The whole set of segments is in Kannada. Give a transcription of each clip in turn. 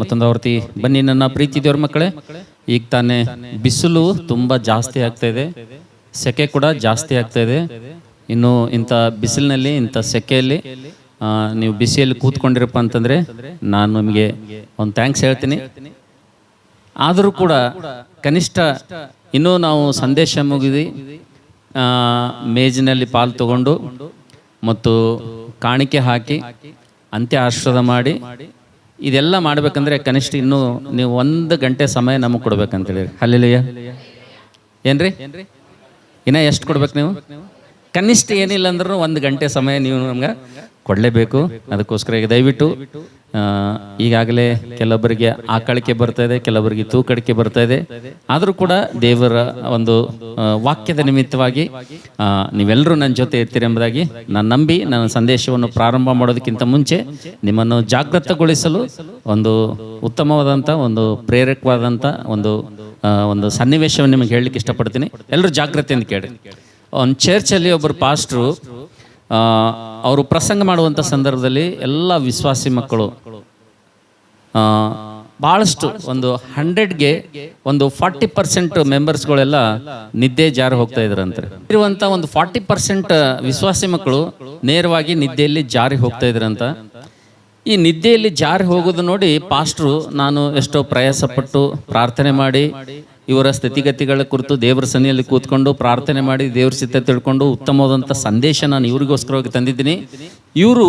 ಮತ್ತೊಂದು ಆವೃತ್ತಿ ಬನ್ನಿ ನನ್ನ ಪ್ರೀತಿ ದೇವ್ರ ಮಕ್ಕಳೇ. ಈಗ ತಾನೇ ಬಿಸಿಲು ತುಂಬ ಜಾಸ್ತಿ ಆಗ್ತಾ ಇದೆ, ಸೆಕೆ ಕೂಡ ಜಾಸ್ತಿ ಆಗ್ತಾ ಇದೆ. ಇನ್ನು ಇಂಥ ಬಿಸಿಲಿನಲ್ಲಿ, ಇಂಥ ಸೆಕೆಯಲ್ಲಿ ನೀವು ಬಿಸಿಯಲ್ಲಿ ಕೂತ್ಕೊಂಡಿರಪ್ಪ ಅಂತಂದರೆ ನಾನು ನಿಮಗೆ ಒಂದು ಥ್ಯಾಂಕ್ಸ್ ಹೇಳ್ತೀನಿ. ಆದರೂ ಕೂಡ ಕನಿಷ್ಠ ಇನ್ನೂ ನಾವು ಸಂದೇಶ ಮುಗಿದು ಮೇಜಿನಲ್ಲಿ ಪಾಲು ತಗೊಂಡು ಮತ್ತು ಕಾಣಿಕೆ ಹಾಕಿ ಅಂತ್ಯ ಆಶೀರ್ವಾದ ಮಾಡಿ ಇದೆಲ್ಲ ಮಾಡ್ಬೇಕಂದ್ರೆ ಕನಿಷ್ಠ ಇನ್ನೂ ನೀವು 1 ಗಂಟೆ ಸಮಯ ನಮಗೆ ಕೊಡ್ಬೇಕಂತೇಳಿ. ಹಲ್ಲೆಲೂಯಾ. ಏನ್ರಿ, ಇನ್ನ ಎಷ್ಟು ಕೊಡ್ಬೇಕು ನೀವು? ಕನಿಷ್ಠ ಏನಿಲ್ಲ ಅಂದ್ರೂ 1 ಗಂಟೆ ಸಮಯ ನೀವು ನಮ್ಗೆ ಕೊಡಲೇಬೇಕು. ಅದಕ್ಕೋಸ್ಕರ ಈಗ ದಯವಿಟ್ಟು ಈಗಾಗಲೇ ಕೆಲವೊಬ್ಬರಿಗೆ ಆಕಳಿಕೆ ಬರ್ತಾ ಇದೆ, ಕೆಲವೊಬ್ಬರಿಗೆ ತೂಕಡಿಕೆ ಬರ್ತಾ ಇದೆ. ಆದರೂ ಕೂಡ ದೇವರ ಒಂದು ವಾಕ್ಯದ ನಿಮಿತ್ತವಾಗಿ ನೀವೆಲ್ಲರೂ ನನ್ನ ಜೊತೆ ಇರ್ತೀರಿ ಎಂಬುದಾಗಿ ನಾನು ನಂಬಿ ನನ್ನ ಸಂದೇಶವನ್ನು ಪ್ರಾರಂಭ ಮಾಡೋದಕ್ಕಿಂತ ಮುಂಚೆ ನಿಮ್ಮನ್ನು ಜಾಗೃತಗೊಳಿಸಲು ಒಂದು ಉತ್ತಮವಾದಂಥ ಒಂದು ಪ್ರೇರಕವಾದಂಥ ಒಂದು ಸನ್ನಿವೇಶವನ್ನು ನಿಮಗೆ ಹೇಳಲಿಕ್ಕೆ ಇಷ್ಟಪಡ್ತೀನಿ. ಎಲ್ಲರೂ ಜಾಗೃತಿಯಿಂದ ಕೇಳಿ. ಒಂದು ಚರ್ಚಲ್ಲಿ ಒಬ್ಬರು ಪಾಸ್ಟ್ರು ಅವರು ಪ್ರಸಂಗ ಮಾಡುವಂಥ ಸಂದರ್ಭದಲ್ಲಿ ಎಲ್ಲ ವಿಶ್ವಾಸಿ ಮಕ್ಕಳು ಭಾಳಷ್ಟು ಒಂದು 100ಗೆ ಒಂದು 40% ಮೆಂಬರ್ಸ್ಗಳೆಲ್ಲ ನಿದ್ದೆ ಜಾರಿ ಹೋಗ್ತಾ ಇದ್ರಂತೆ. ಇರುವಂಥ ಒಂದು 40% ವಿಶ್ವಾಸಿ ಮಕ್ಕಳು ನೇರವಾಗಿ ನಿದ್ದೆಯಲ್ಲಿ ಜಾರಿ ಹೋಗ್ತಾ ಇದ್ರಂತ. ಈ ನಿದ್ದೆಯಲ್ಲಿ ಜಾರಿ ಹೋಗೋದು ನೋಡಿ ಪಾಸ್ಟ್ರು ನಾನು ಎಷ್ಟೋ ಪ್ರಯಾಸಪಟ್ಟು ಪ್ರಾರ್ಥನೆ ಮಾಡಿ ಇವರ ಸ್ಥಿತಿಗತಿಗಳ ಕುರಿತು ದೇವರ ಸನ್ನಿಯಲ್ಲಿ ಕೂತ್ಕೊಂಡು ಪ್ರಾರ್ಥನೆ ಮಾಡಿ ದೇವ್ರ ಚಿತ್ತ ತಿಳ್ಕೊಂಡು ಉತ್ತಮವಾದಂಥ ಸಂದೇಶ ನಾನು ಇವ್ರಿಗೋಸ್ಕರವಾಗಿ ತಂದಿದ್ದೀನಿ. ಇವರು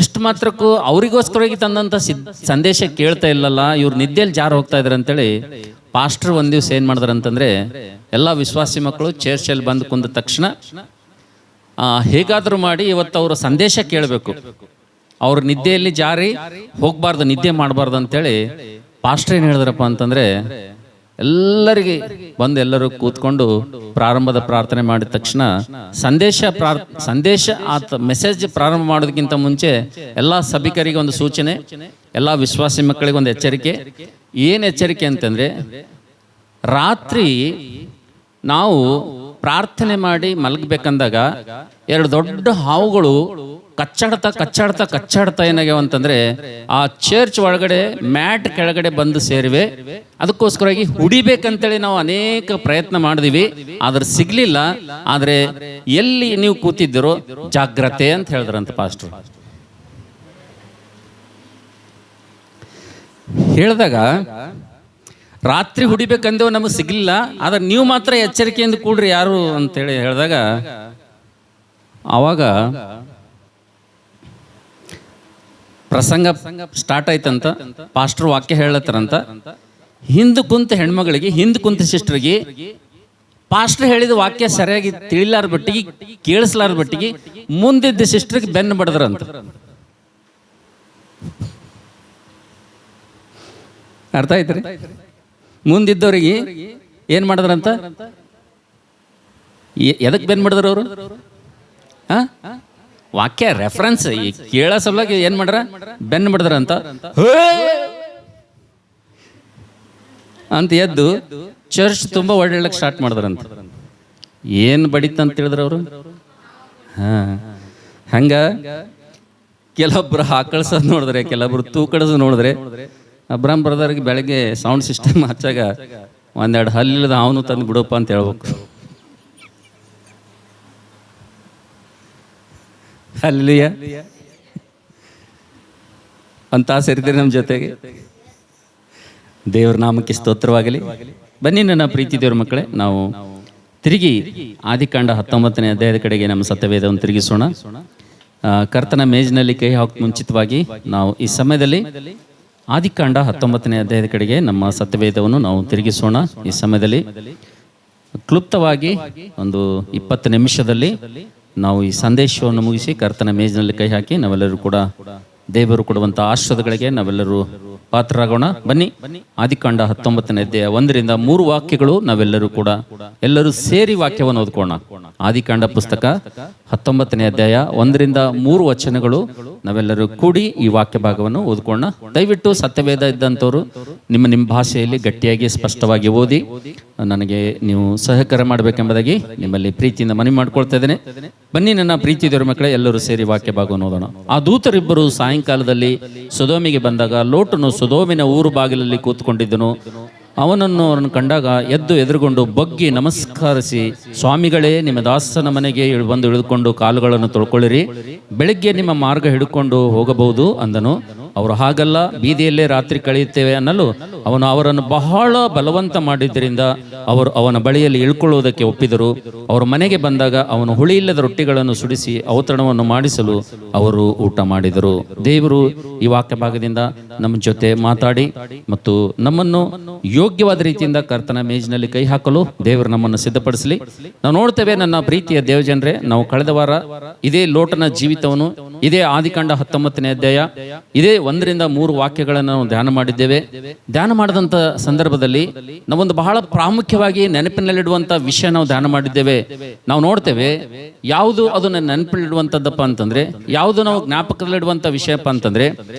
ಎಷ್ಟು ಮಾತ್ರಕ್ಕೂ ಅವರಿಗೋಸ್ಕರವಾಗಿ ತಂದಂಥ ಸಂದೇಶ ಕೇಳ್ತಾ ಇಲ್ಲಲ್ಲ, ಇವ್ರು ನಿದ್ದೆಯಲ್ಲಿ ಜಾರು ಹೋಗ್ತಾ ಇದ್ದಾರೆ ಅಂತೇಳಿ ಪಾಸ್ಟ್ರು ಒಂದು ದಿವಸ ಏನು ಮಾಡಿದ್ರು ಅಂತಂದರೆ ಎಲ್ಲ ವಿಶ್ವಾಸಿ ಮಕ್ಕಳು ಚರ್ಚಲ್ಲಿ ಬಂದು ಕುಂದ ತಕ್ಷಣ ಹೇಗಾದರೂ ಮಾಡಿ ಇವತ್ತು ಅವರ ಸಂದೇಶ ಕೇಳಬೇಕು, ಅವ್ರ ನಿದ್ದೆಯಲ್ಲಿ ಜಾರಿ ಹೋಗಬಾರ್ದು, ನಿದ್ದೆ ಮಾಡಬಾರ್ದು ಅಂತೇಳಿ ಪಾಸ್ಟ್ರ್ ಏನು ಹೇಳಿದ್ರಪ್ಪ ಅಂತಂದರೆ ಎಲ್ಲರಿಗೆ ಬಂದು ಎಲ್ಲರೂ ಕೂತ್ಕೊಂಡು ಪ್ರಾರಂಭದ ಪ್ರಾರ್ಥನೆ ಮಾಡಿದ ತಕ್ಷಣ ಸಂದೇಶ ಮೆಸೇಜ್ ಪ್ರಾರಂಭ ಮಾಡೋದಕ್ಕಿಂತ ಮುಂಚೆ ಎಲ್ಲ ಸಭಿಕರಿಗೆ ಒಂದು ಸೂಚನೆ, ಎಲ್ಲ ವಿಶ್ವಾಸಿ ಮಕ್ಕಳಿಗೆ ಒಂದು ಎಚ್ಚರಿಕೆ. ಏನು ಎಚ್ಚರಿಕೆ ಅಂತಂದರೆ, ರಾತ್ರಿ ನಾವು ಪ್ರಾರ್ಥನೆ ಮಾಡಿ ಮಲಗಬೇಕಂದಾಗ 2 ದೊಡ್ಡ ಹಾವುಗಳು ಕಚ್ಚಾಡ್ತಾ ಏನಾಗ್ಯಾವ ಅಂತಂದ್ರೆ ಆ ಚರ್ಚ್ ಒಳಗಡೆ ಮ್ಯಾಟ್ ಕೆಳಗಡೆ ಬಂದು ಸೇರಿವೆ. ಅದಕ್ಕೋಸ್ಕರವಾಗಿ ಹುಡಿಬೇಕಂತೇಳಿ ನಾವು ಅನೇಕ ಪ್ರಯತ್ನ ಮಾಡಿದೀವಿ, ಆದ್ರೆ ಸಿಗ್ಲಿಲ್ಲ. ಆದ್ರೆ ಎಲ್ಲಿ ನೀವು ಕೂತಿದ್ದೀರೋ ಜಾಗ್ರತೆ ಅಂತ ಹೇಳಿದ್ರಂತ ಪಾಸ್ಟರ್. ಹೇಳಿದಾಗ ರಾತ್ರಿ ಹುಡಿಬೇಕಂದೇವು ನಮಗೆ ಸಿಗ್ಲಿಲ್ಲ, ಆದ್ರೆ ನೀವು ಮಾತ್ರ ಎಚ್ಚರಿಕೆಯಿಂದ ಕೂಡ್ರಿ ಯಾರು ಅಂತೇಳಿ ಹೇಳಿದಾಗ ಆವಾಗ ಪ್ರಸಂಗ ಸ್ಟಾರ್ಟ್ ಆಯ್ತಂತ. ಪಾಸ್ಟರ್ ವಾಕ್ಯ ಹೇಳತ್ತಾರಂತ. ಹಿಂದೆ ಕುಂತ ಹೆಣ್ಮಗಳಿಗೆ, ಹಿಂದೆ ಕುಂತ ಸಿಸ್ಟರ್ಗೆ ಪಾಸ್ಟರ್ ಹೇಳಿದ ವಾಕ್ಯ ಸರಿಯಾಗಿ ತಿಳಿಲಾರ ಬಟ್ಟಿಗೆ, ಕೇಳಿಸ್ಲಾರ ಬಟ್ಟಿಗೆ ಮುಂದಿದ್ದ ಸಿಸ್ಟರ್ಗೆ ಬೆನ್ನು ಬಡದ್ರಂತ. ಅರ್ಥ ಆಯ್ತ್ರಿ? ಮುಂದಿದ್ದವ್ರಿಗೆ ಏನ್ ಮಾಡಿದ್ರಂತ? ಎದಕ್ ಬೆನ್ನು ಬಡದ್ರ ಅವರು? ವಾಕ್ಯ ರೆಫರೆನ್ಸ್ ಕೇಳೋ ಸಲುವಾಗಿ ಏನ್ ಮಾಡ್ರ? ಬೆನ್ನು ಬಿಡದ್ರ ಅಂತ ಎದ್ದು ಚರ್ಚ್ ತುಂಬಾ ಓಡಾಡಕ್ ಸ್ಟಾರ್ಟ್ ಮಾಡಿದ್ರಂತ. ಏನ್ ಬಡಿತಂತ ಹೇಳಿದ್ರ ಅವರು? ಹಂಗ ಕೆಲವೊಬ್ರು ಹಾಕಳ್ಸೋದು ನೋಡಿದ್ರೆ, ಕೆಲವೊಬ್ರು ತೂಕಡಿಸೋದು ನೋಡಿದ್ರೆ, ಅಬ್ರಾಮ್ ಬ್ರದರ್ಗೆ ಬೆಳಗ್ಗೆ ಸೌಂಡ್ ಸಿಸ್ಟಮ್ ಹಚ್ಚಾಗ 1-2 ಹಲ್ಲಿಲ್ಲದ ಅವನು ತಂದು ಬಿಡಪ್ಪ ಅಂತ ಹೇಳ್ಬೇಕು. ಹಲ್ಲೆಲೂಯ ಅಂತ ಸೇರಿದ್ರೆ ನಮ್ಮ ಜೊತೆಗೆ. ದೇವ್ರ ನಾಮಕ್ಕೆ ಸ್ತೋತ್ರವಾಗಲಿ. ಬನ್ನಿ ನನ್ನ ಪ್ರೀತಿ ದೇವ್ರ ಮಕ್ಕಳೇ, ನಾವು ತಿರುಗಿ ಆದಿಕಾಂಡ 19ನೇ ಅಧ್ಯಾಯದ ಕಡೆಗೆ ನಮ್ಮ ಸತ್ಯವೇದವನ್ನು ತಿರುಗಿಸೋಣ. ಕರ್ತನ ಮೇಜಿನಲ್ಲಿ ಕೈ ಹಾಕಿ ಮುಂಚಿತವಾಗಿ ನಾವು ಈ ಸಮಯದಲ್ಲಿ ಆದಿಕಾಂಡ 19ನೇ ಅಧ್ಯಾಯದ ಕಡೆಗೆ ನಮ್ಮ ಸತ್ಯವೇದವನ್ನು ನಾವು ತಿರುಗಿಸೋಣ. ಈ ಸಮಯದಲ್ಲಿ ಕ್ಲುಪ್ತವಾಗಿ ಒಂದು 20 ನಿಮಿಷದಲ್ಲಿ ನಾವು ಈ ಸಂದೇಶವನ್ನು ಮುಗಿಸಿ ಕರ್ತನ ಮೇಜಿನಲ್ಲಿ ಕೈ ಹಾಕಿ ನಾವೆಲ್ಲರೂ ಕೂಡ ದೇವರು ಕೊಡುವಂಥ ಆಶೀರ್ವಾದಗಳಿಗೆ ನಾವೆಲ್ಲರೂ ಪಾತ್ರರಾಗೋಣ. ಬನ್ನಿ, ಆದಿಕಾಂಡ 19ನೇ ಅಧ್ಯಾಯ 1ರಿಂದ 3 ವಾಕ್ಯಗಳು ನಾವೆಲ್ಲರೂ ಕೂಡ ಎಲ್ಲರೂ ಸೇರಿ ವಾಕ್ಯವನ್ನು ಓದ್ಕೋಣ. ಆದಿಕಾಂಡ ಪುಸ್ತಕ 19ನೇ ಅಧ್ಯಾಯ 1ರಿಂದ 3 ವಚನಗಳು ನಾವೆಲ್ಲರೂ ಕೂಡಿ ಈ ವಾಕ್ಯ ಭಾಗವನ್ನು ಓದ್ಕೋಣ. ದಯವಿಟ್ಟು ಸತ್ಯವೇದ ಇದ್ದಂಥವ್ರು ನಿಮ್ಮ ಭಾಷೆಯಲ್ಲಿ ಗಟ್ಟಿಯಾಗಿ ಸ್ಪಷ್ಟವಾಗಿ ಓದಿ ನನಗೆ ನೀವು ಸಹಕಾರ ಮಾಡಬೇಕೆಂಬುದಾಗಿ ನಿಮ್ಮಲ್ಲಿ ಪ್ರೀತಿಯಿಂದ ಮನವಿ ಮಾಡ್ಕೊಳ್ತಾ ಇದ್ದೇನೆ. ಬನ್ನಿ ನನ್ನ ಪ್ರೀತಿ ದೇವರ ಮಕ್ಕಳೇ, ಎಲ್ಲರೂ ಸೇರಿ ವಾಕ್ಯ ಭಾಗ ನೋಡೋಣ. ಆ ದೂತರಿಬ್ಬರು ಸಾಯಂಕಾಲದಲ್ಲಿ ಸೊದೋಮಿಗೆ ಬಂದಾಗ ಲೋಟನು ಸೊದೋಮಿನ ಊರು ಬಾಗಿಲಲ್ಲಿ ಕೂತ್ಕೊಂಡಿದ್ದನು. ಅವನನ್ನು ಕಂಡಾಗ ಎದ್ದು ಎದುರುಗೊಂಡು ಬಗ್ಗಿ ನಮಸ್ಕರಿಸಿ, ಸ್ವಾಮಿಗಳೇ, ನಿಮ್ಮ ದಾಸನ ಮನೆಗೆ ಬಂದು ಇಳಿದುಕೊಂಡು ಕಾಲುಗಳನ್ನು ತೊಳ್ಕೊಳ್ಳಿರಿ, ಬೆಳಿಗ್ಗೆ ನಿಮ್ಮ ಮಾರ್ಗ ಹಿಡ್ಕೊಂಡು ಹೋಗಬಹುದು ಅಂದನು. ಅವರು ಹಾಗಲ್ಲ, ಬೀದಿಯಲ್ಲೇ ರಾತ್ರಿ ಕಳೆಯುತ್ತೇವೆ ಅನ್ನಲು ಅವನು ಅವರನ್ನು ಬಹಳ ಬಲವಂತ ಮಾಡಿದ್ದರಿಂದ ಅವರು ಅವನ ಬಳಿಯಲ್ಲಿ ಇಳ್ಕೊಳ್ಳುವುದಕ್ಕೆ ಒಪ್ಪಿದರು. ಅವರು ಮನೆಗೆ ಬಂದಾಗ ಅವನು ಹುಳಿಯಿಲ್ಲದ ರೊಟ್ಟಿಗಳನ್ನು ಸುಡಿಸಿ ಔತಣವನ್ನು ಮಾಡಿಸಲು ಅವರು ಊಟ ಮಾಡಿದರು. ದೇವರು ಈ ವಾಕ್ಯ ಭಾಗದಿಂದ ನಮ್ಮ ಜೊತೆ ಮಾತಾಡಿ ಮತ್ತು ನಮ್ಮನ್ನು ಯೋಗ್ಯವಾದ ರೀತಿಯಿಂದ ಕರ್ತನ ಮೇಜಿನಲ್ಲಿ ಕೈ ಹಾಕಲು ದೇವರು ನಮ್ಮನ್ನು ಸಿದ್ಧಪಡಿಸಲಿ. ನಾವು ನೋಡ್ತೇವೆ ನನ್ನ ಪ್ರೀತಿಯ ದೇವಜನರೇ, ನಾವು ಕಳೆದ ವಾರ ಇದೇ ಲೋಟನ ಜೀವಿತವನ್ನು, ಇದೇ ಆದಿಕಾಂಡ 19ನೇ ಅಧ್ಯಾಯ, ಇದೇ 1-3 ವಾಕ್ಯಗಳನ್ನು ನಾವು ಧ್ಯಾನ ಮಾಡಿದ್ದೇವೆ. ಧ್ಯಾನ ಮಾಡಿದಂಥ ಸಂದರ್ಭದಲ್ಲಿ ನಾವೊಂದು ಬಹಳ ಪ್ರಾಮುಖ್ಯವಾಗಿ ನೆನಪಿನಲ್ಲಿಡುವಂಥ ವಿಷಯ ನಾವು ಧ್ಯಾನ ಮಾಡಿದ್ದೇವೆ. ನಾವು ನೋಡ್ತೇವೆ ಯಾವುದು ಅದನ್ನ ನೆನಪಿನಲ್ಲಿಡುವಂಥದ್ದಪ್ಪ ಅಂತಂದ್ರೆ, ಯಾವುದು ನಾವು ಜ್ಞಾಪಕದಲ್ಲಿಡುವಂಥ ವಿಷಯಪ್ಪ ಅಂತಂದ್ರೆ,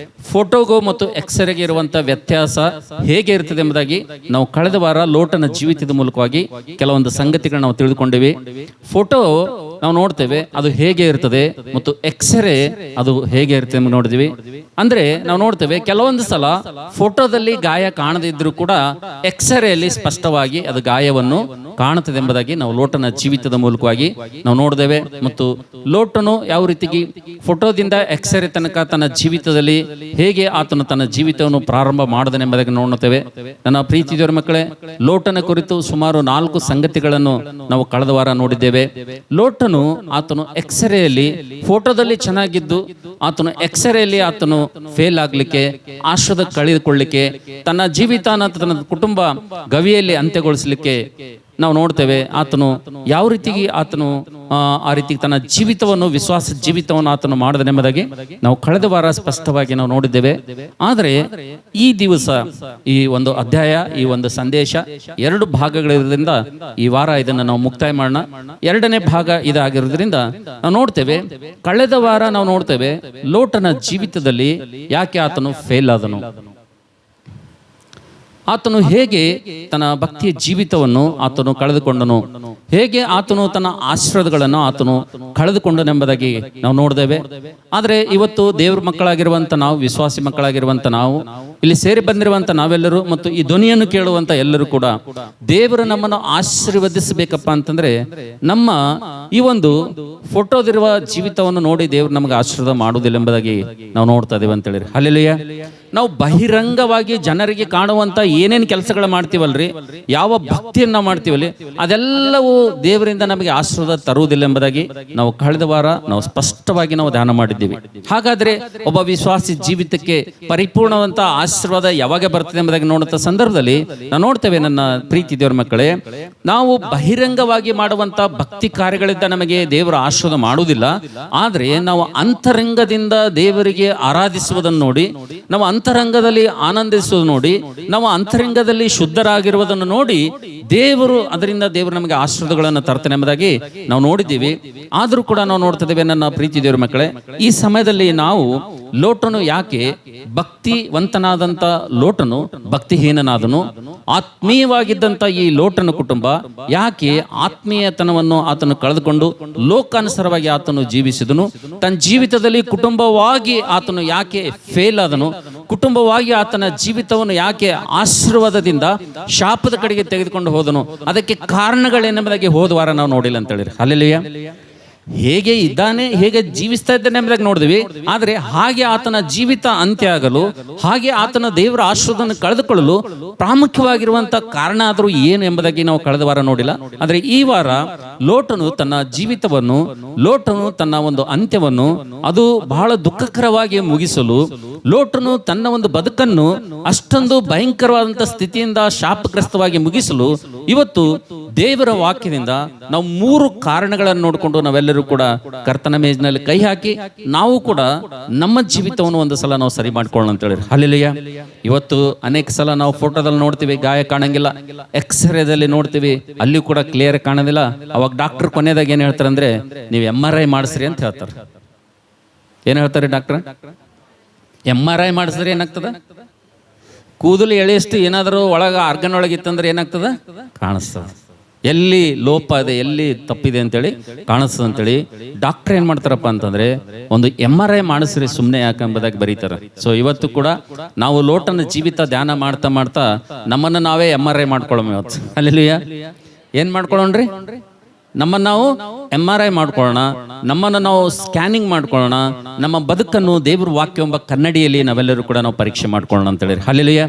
ಫೋಟೋಗೋ ಮತ್ತು ಎಕ್ಸ್ರೇಗೆ ಇರುವಂಥ ವ್ಯತ್ಯಾಸ ಹೇಗೆ ಇರ್ತದೆ ಎಂಬುದಾಗಿ ನಾವು ಕಳೆದ ವಾರ ಲೋಟನ ಜೀವಿತದ ಮೂಲಕವಾಗಿ ಕೆಲವೊಂದು ಸಂಗತಿಗಳನ್ನ ನಾವು ತಿಳಿದುಕೊಂಡಿವಿ. ಫೋಟೋ ನಾವು ನೋಡ್ತೇವೆ ಅದು ಹೇಗೆ ಇರ್ತದೆ ಮತ್ತು ಎಕ್ಸ್ರೇ ಅದು ಹೇಗೆ ಇರ್ತದೆ ಅಂತ ನೋಡಿದ್ವಿ. ಅಂದ್ರೆ ನಾವು ನೋಡ್ತೇವೆ ಕೆಲವೊಂದು ಸಲ ಫೋಟೋದಲ್ಲಿ ಗಾಯ ಕಾಣದಿದ್ರೂ ಕೂಡ ಎಕ್ಸ್ರೇಯಲ್ಲಿ ಸ್ಪಷ್ಟವಾಗಿ ಅದು ಗಾಯವನ್ನು ಕಾಣುತ್ತದೆ ಎಂಬುದಾಗಿ ನಾವು ಲೋಟನ ಜೀವಿತದ ಮೂಲಕವಾಗಿ ನಾವು ನೋಡಿದ್ದೇವೆ. ಮತ್ತು ಲೋಟನು ಯಾವ ರೀತಿಗೆ ಫೋಟೋದಿಂದ ಎಕ್ಸ್ರೇ ತನಕ ತನ್ನ ಜೀವಿತದಲ್ಲಿ ಹೇಗೆ ಆತನು ತನ್ನ ಜೀವಿತವನ್ನು ಪ್ರಾರಂಭ ಮಾಡದನೆಂಬುದಾಗಿ ನೋಡುತ್ತೇವೆ. ನನ್ನ ಪ್ರೀತಿ ದೇವರ ಮಕ್ಕಳೇ, ಲೋಟನ ಕುರಿತು ಸುಮಾರು 4 ಸಂಗತಿಗಳನ್ನು ನಾವು ಕಳೆದ ವಾರ ನೋಡಿದ್ದೇವೆ. ಲೋಟನು ಆತನು ಎಕ್ಸ್ರೇಯಲ್ಲಿ ಫೋಟೋದಲ್ಲಿ ಚೆನ್ನಾಗಿದ್ದು ಆತನು ಎಕ್ಸ್ರೇಯಲ್ಲಿ ಆತನು ಫೇಲ್ ಆಗ್ಲಿಕ್ಕೆ, ಆಶ್ರದ ಕಳೆದುಕೊಳ್ಳಿಕ್ಕೆ, ತನ್ನ ಜೀವಿತ ತನ್ನ ಕುಟುಂಬ ಗವಿಯಲ್ಲಿ ಅಂತ್ಯಗೊಳಿಸಲಿಕ್ಕೆ ನಾವು ನೋಡ್ತೇವೆ. ಆತನು ಯಾವ ರೀತಿಗೆ ಆತನು ಆ ರೀತಿ ತನ್ನ ಜೀವಿತವನ್ನು, ವಿಶ್ವಾಸ ಜೀವಿತವನ್ನು ಆತನು ಮಾಡದನೆಂಬುದಾಗಿ ನಾವು ಕಳೆದ ವಾರ ಸ್ಪಷ್ಟವಾಗಿ ನಾವು ನೋಡಿದ್ದೇವೆ. ಆದರೆ ಈ ದಿವಸ ಈ ಒಂದು ಅಧ್ಯಾಯ, ಈ ಒಂದು ಸಂದೇಶ 2 ಭಾಗಗಳಿರೋದ್ರಿಂದ ಈ ವಾರ ಇದನ್ನು ನಾವು ಮುಕ್ತಾಯ ಮಾಡೋಣ. 2ನೇ ಭಾಗ ಇದಾಗಿರೋದ್ರಿಂದ ನಾವು ನೋಡ್ತೇವೆ, ಕಳೆದ ವಾರ ನಾವು ನೋಡ್ತೇವೆ ಲೋಟನ ಜೀವಿತದಲ್ಲಿ ಯಾಕೆ ಆತನು ಫೇಲ್ ಆದನು, ಆತನು ಹೇಗೆ ತನ್ನ ಭಕ್ತಿಯ ಜೀವಿತವನ್ನು ಆತನು ಕಳೆದುಕೊಂಡನು, ಹೇಗೆ ಆತನು ತನ್ನ ಆಶೀರ್ವಾದಗಳನ್ನು ಆತನು ಕಳೆದುಕೊಂಡನೆಂಬುದಾಗಿ ನಾವು ನೋಡಿದ್ದೇವೆ. ಆದರೆ ಇವತ್ತು ದೇವ್ರ ಮಕ್ಕಳಾಗಿರುವಂಥ ನಾವು, ವಿಶ್ವಾಸಿ ಮಕ್ಕಳಾಗಿರುವಂಥ ನಾವು, ಇಲ್ಲಿ ಸೇರಿ ಬಂದಿರುವಂಥ ನಾವೆಲ್ಲರೂ ಮತ್ತು ಈ ಧ್ವನಿಯನ್ನು ಕೇಳುವಂಥ ಎಲ್ಲರೂ ಕೂಡ ದೇವರು ನಮ್ಮನ್ನು ಆಶೀರ್ವದಿಸಬೇಕಪ್ಪ ಅಂತಂದ್ರೆ ನಮ್ಮ ಈ ಒಂದು ಫೋಟೋದಿರುವ ಜೀವಿತವನ್ನು ನೋಡಿ ದೇವರು ನಮಗೆ ಆಶೀರ್ವಾದ ಮಾಡುವುದಿಲ್ಲ ಎಂಬುದಾಗಿ ನಾವು ನೋಡ್ತಾ ಇದ್ದೇವೆ ಅಂತ ಹೇಳಿರಿ. ಹಲ್ಲೆಲೂಯಾ. ನಾವು ಬಹಿರಂಗವಾಗಿ ಜನರಿಗೆ ಕಾಣುವಂತ ಏನೇನು ಕೆಲಸಗಳು ಮಾಡ್ತೀವಲ್ರಿ, ಯಾವ ಭಕ್ತಿಯನ್ನ ಮಾಡ್ತೀವಲ್ಲಿ, ಅದೆಲ್ಲವೂ ದೇವರಿಂದ ನಮಗೆ ಆಶೀರ್ವಾದ ತರುವುದಿಲ್ಲ ಎಂಬುದಾಗಿ ನಾವು ಕಳೆದ ವಾರ ನಾವು ಸ್ಪಷ್ಟವಾಗಿ ನಾವು ಧ್ಯಾನ ಮಾಡಿದ್ದೀವಿ. ಹಾಗಾದ್ರೆ ಒಬ್ಬ ವಿಶ್ವಾಸಿ ಜೀವಿತಕ್ಕೆ ಪರಿಪೂರ್ಣವಂತ ಆಶೀರ್ವಾದ ಯಾವಾಗ ಬರ್ತದೆ ಎಂಬುದಾಗಿ ನೋಡುವಂತ ಸಂದರ್ಭದಲ್ಲಿ ನಾವು ನೋಡ್ತೇವೆ, ನನ್ನ ಪ್ರೀತಿ ದೇವರ ಮಕ್ಕಳೇ, ನಾವು ಬಹಿರಂಗವಾಗಿ ಮಾಡುವಂತ ಭಕ್ತಿ ಕಾರ್ಯಗಳಿಂದ ನಮಗೆ ದೇವರ ಆಶೀರ್ವಾದ ಮಾಡುವುದಿಲ್ಲ. ಆದ್ರೆ ನಾವು ಅಂತರಂಗದಿಂದ ದೇವರಿಗೆ ಆರಾಧಿಸುವುದನ್ನು ನೋಡಿ, ನಾವು ಅಂತರಂಗದಲ್ಲಿ ಆನಂದಿಸುವುದು ನೋಡಿ, ನಾವು ಅಂತರಂಗದಲ್ಲಿ ಶುದ್ಧರಾಗಿರುವುದನ್ನು ನೋಡಿ ಅದರಿಂದ ದೇವರು ನಮಗೆ ಆಶೀರ್ವಾದಗಳನ್ನು ತರ್ತಾನೆ ಎಂಬುದಾಗಿ ನಾವು ನೋಡಿದ್ದೀವಿ. ಆದ್ರೂ ಕೂಡ ನಾವು ನೋಡ್ತಾ ಇದ್ದೇವೆ, ನನ್ನ ಪ್ರೀತಿ ದೇವರ ಮಕ್ಕಳೇ, ಈ ಸಮಯದಲ್ಲಿ ನಾವು ಲೋಟನು ಯಾಕೆ ಭಕ್ತಿವಂತನಾದಂತ ಲೋಟನು ಭಕ್ತಿಹೀನನಾದನು, ಆತ್ಮೀಯವಾಗಿದ್ದಂತ ಈ ಲೋಟನ ಕುಟುಂಬ ಯಾಕೆ ಆತ್ಮೀಯತನವನ್ನು ಆತನು ಕಳೆದುಕೊಂಡು ಲೋಕಾನುಸಾರವಾಗಿ ಆತನು ಜೀವಿಸಿದನು, ತನ್ನ ಜೀವಿತದಲ್ಲಿ ಕುಟುಂಬವಾಗಿ ಆತನು ಯಾಕೆ ಫೇಲ್ ಆದನು, ಕುಟುಂಬವಾಗಿ ಆತನ ಜೀವಿತವನ್ನು ಯಾಕೆ ಆಶೀರ್ವಾದದಿಂದ ಶಾಪದ ಕಡೆಗೆ ತೆಗೆದುಕೊಂಡು ಹೋದನು, ಅದಕ್ಕೆ ಕಾರಣಗಳೇನೆಂಬುದಾಗಿ ಹೋದ ವಾರ ನಾವು ನೋಡಿಲ್ಲ ಅಂತ ಹೇಳಿರಿ. ಹಲ್ಲೆಲೂಯಾ. ಹೇಗೆ ಇದ್ದಾನೆ, ಹೇಗೆ ಜೀವಿಸ್ತಾ ಇದ್ದಾನೆ ಎಂಬುದಾಗಿ ನೋಡಿದ್ವಿ. ಆದರೆ ಹಾಗೆ ಆತನ ಜೀವಿತ ಅಂತ್ಯ ಆಗಲು, ಹಾಗೆ ಆತನ ದೇವರ ಆಶೀರ್ವಾದವನ್ನು ಕಳೆದುಕೊಳ್ಳಲು ಪ್ರಾಮುಖ್ಯವಾಗಿರುವಂತಹ ಕಾರಣ ಆದರೂ ಏನು ಎಂಬುದಾಗಿ ನಾವು ಕಳೆದ ವಾರ ನೋಡಿಲ್ಲ. ಆದರೆ ಈ ವಾರ ಲೋಟನು ತನ್ನ ಜೀವಿತವನ್ನು, ಲೋಟನು ತನ್ನ ಒಂದು ಅಂತ್ಯವನ್ನು ಅದು ಬಹಳ ದುಃಖಕರವಾಗಿ ಮುಗಿಸಲು, ಲೋಟನು ತನ್ನ ಒಂದು ಬದುಕನ್ನು ಅಷ್ಟೊಂದು ಭಯಂಕರವಾದಂತಹ ಸ್ಥಿತಿಯಿಂದ ಶಾಪಗ್ರಸ್ತವಾಗಿ ಮುಗಿಸಲು ಇವತ್ತು ದೇವರ ವಾಕ್ಯದಿಂದ ನಾವು 3 ಕಾರಣಗಳನ್ನು ನೋಡಿಕೊಂಡು ನಾವೆಲ್ಲರೂ ಕೂಡ ಕರ್ತನ ಮೇಜಿನಲ್ಲಿ ಕೈ ಹಾಕಿ ನಾವು ಕೂಡ ನಮ್ಮ ಜೀವಿತವನ್ನು ಒಂದು ಸಲ ನಾವು ಸರಿ ಮಾಡ್ಕೊಳ್ಳೋಣ ಅಂತ ಹೇಳಿರಿ. ಹಲ್ಲೆಲೂಯಾ. ಇವತ್ತು ಅನೇಕ ಸಲ ನಾವು ಫೋಟೋದಲ್ಲಿ ನೋಡ್ತೀವಿ, ಗಾಯ ಕಾಣಂಗಿಲ್ಲ, ಎಕ್ಸ್ರೇದಲ್ಲಿ ನೋಡ್ತೀವಿ, ಅಲ್ಲಿ ಕೂಡ ಕ್ಲಿಯರ್ ಕಾಣೋದಿಲ್ಲ. ಅವಾಗ ಡಾಕ್ಟರ್ ಕೊನೆಯದಾಗ ಏನ್ ಹೇಳ್ತಾರೆ ಅಂದ್ರೆ, ನೀವು MRI ಮಾಡಿಸ್ರಿ ಅಂತ ಹೇಳ್ತಾರೆ. ಏನ್ ಹೇಳ್ತಾರೆ ಡಾಕ್ಟರ್? MRI ಮಾಡಿಸಿದ್ರೆ ಏನಾಗ್ತದೆ? ಕೂದಲು ಎಳೆಯಷ್ಟು ಏನಾದರೂ ಒಳಗೆ ಆರ್ಗನ್ ಒಳಗಿತ್ತಂದ್ರೆ ಏನಾಗ್ತದೆ, ಕಾಣಿಸ್ತದೆ. ಎಲ್ಲಿ ಲೋಪ ಇದೆ, ಎಲ್ಲಿ ತಪ್ಪಿದೆ ಅಂತೇಳಿ ಕಾಣಿಸ್ತದೆ ಅಂತೇಳಿ ಡಾಕ್ಟರ್ ಏನು ಮಾಡ್ತಾರಪ್ಪ ಅಂತಂದ್ರೆ ಒಂದು MRI ಮಾಡಿಸ್ರಿ ಸುಮ್ಮನೆ ಯಾಕೆಂಬುದಾಗಿ ಬರೀತಾರೆ. ಸೊ ಇವತ್ತು ಕೂಡ ನಾವು ಲೋಟನ ಜೀವಿತ ಧ್ಯಾನ ಮಾಡ್ತಾ ಮಾಡ್ತಾ ನಮ್ಮನ್ನು ನಾವೇ MRI ಮಾಡ್ಕೊಳ್ಳೋಣ. ಇವತ್ತು ಅಲ್ಲಿಯ ಏನು ಮಾಡ್ಕೊಳ್ಳೋಣ್ರಿ, ನಮ್ಮನ್ನು ನಾವು MRI ಮಾಡ್ಕೊಳ್ಳೋಣ, ನಮ್ಮನ್ನು ನಾವು ಸ್ಕ್ಯಾನಿಂಗ್ ಮಾಡ್ಕೊಳ್ಳೋಣ, ನಮ್ಮ ಬದುಕನ್ನು ದೇವ್ರ ವಾಕ್ಯ ಎಂಬ ಕನ್ನಡಿಯಲ್ಲಿ ನಾವೆಲ್ಲರೂ ಕೂಡ ನಾವು ಪರೀಕ್ಷೆ ಮಾಡ್ಕೊಳ್ಳೋಣ ಅಂತ ಹೇಳಿ. ಹಲ್ಲೆಲೂಯಾ.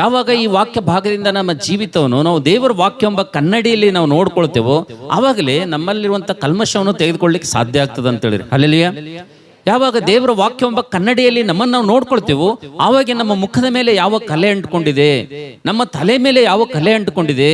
ಯಾವಾಗ ಈ ವಾಕ್ಯ ಭಾಗದಿಂದ ನಮ್ಮ ಜೀವಿತವನ್ನು ನಾವು ದೇವರ ವಾಕ್ಯ ಎಂಬ ಕನ್ನಡಿಯಲ್ಲಿ ನಾವು ನೋಡ್ಕೊಳ್ತೇವೋ ಆವಾಗಲೇ ನಮ್ಮಲ್ಲಿರುವಂಥ ಕಲ್ಮಶವನ್ನು ತೆಗೆದುಕೊಳ್ಳಿಕ್ಕೆ ಸಾಧ್ಯ ಆಗ್ತದೆ ಅಂತ ಹೇಳಿರಿ. ಹಲ್ಲೆಲೂಯಾ. ಯಾವಾಗ ದೇವರ ವಾಕ್ಯ ಎಂಬ ಕನ್ನಡಿಯಲ್ಲಿ ನಮ್ಮನ್ನು ನಾವು ನೋಡ್ಕೊಳ್ತೇವೋ ಆವಾಗ ನಮ್ಮ ಮುಖದ ಮೇಲೆ ಯಾವ ಕಲೆ ಅಂಟ್ಕೊಂಡಿದೆ, ನಮ್ಮ ತಲೆ ಮೇಲೆ ಯಾವ ಕಲೆ ಅಂಟ್ಕೊಂಡಿದೆ,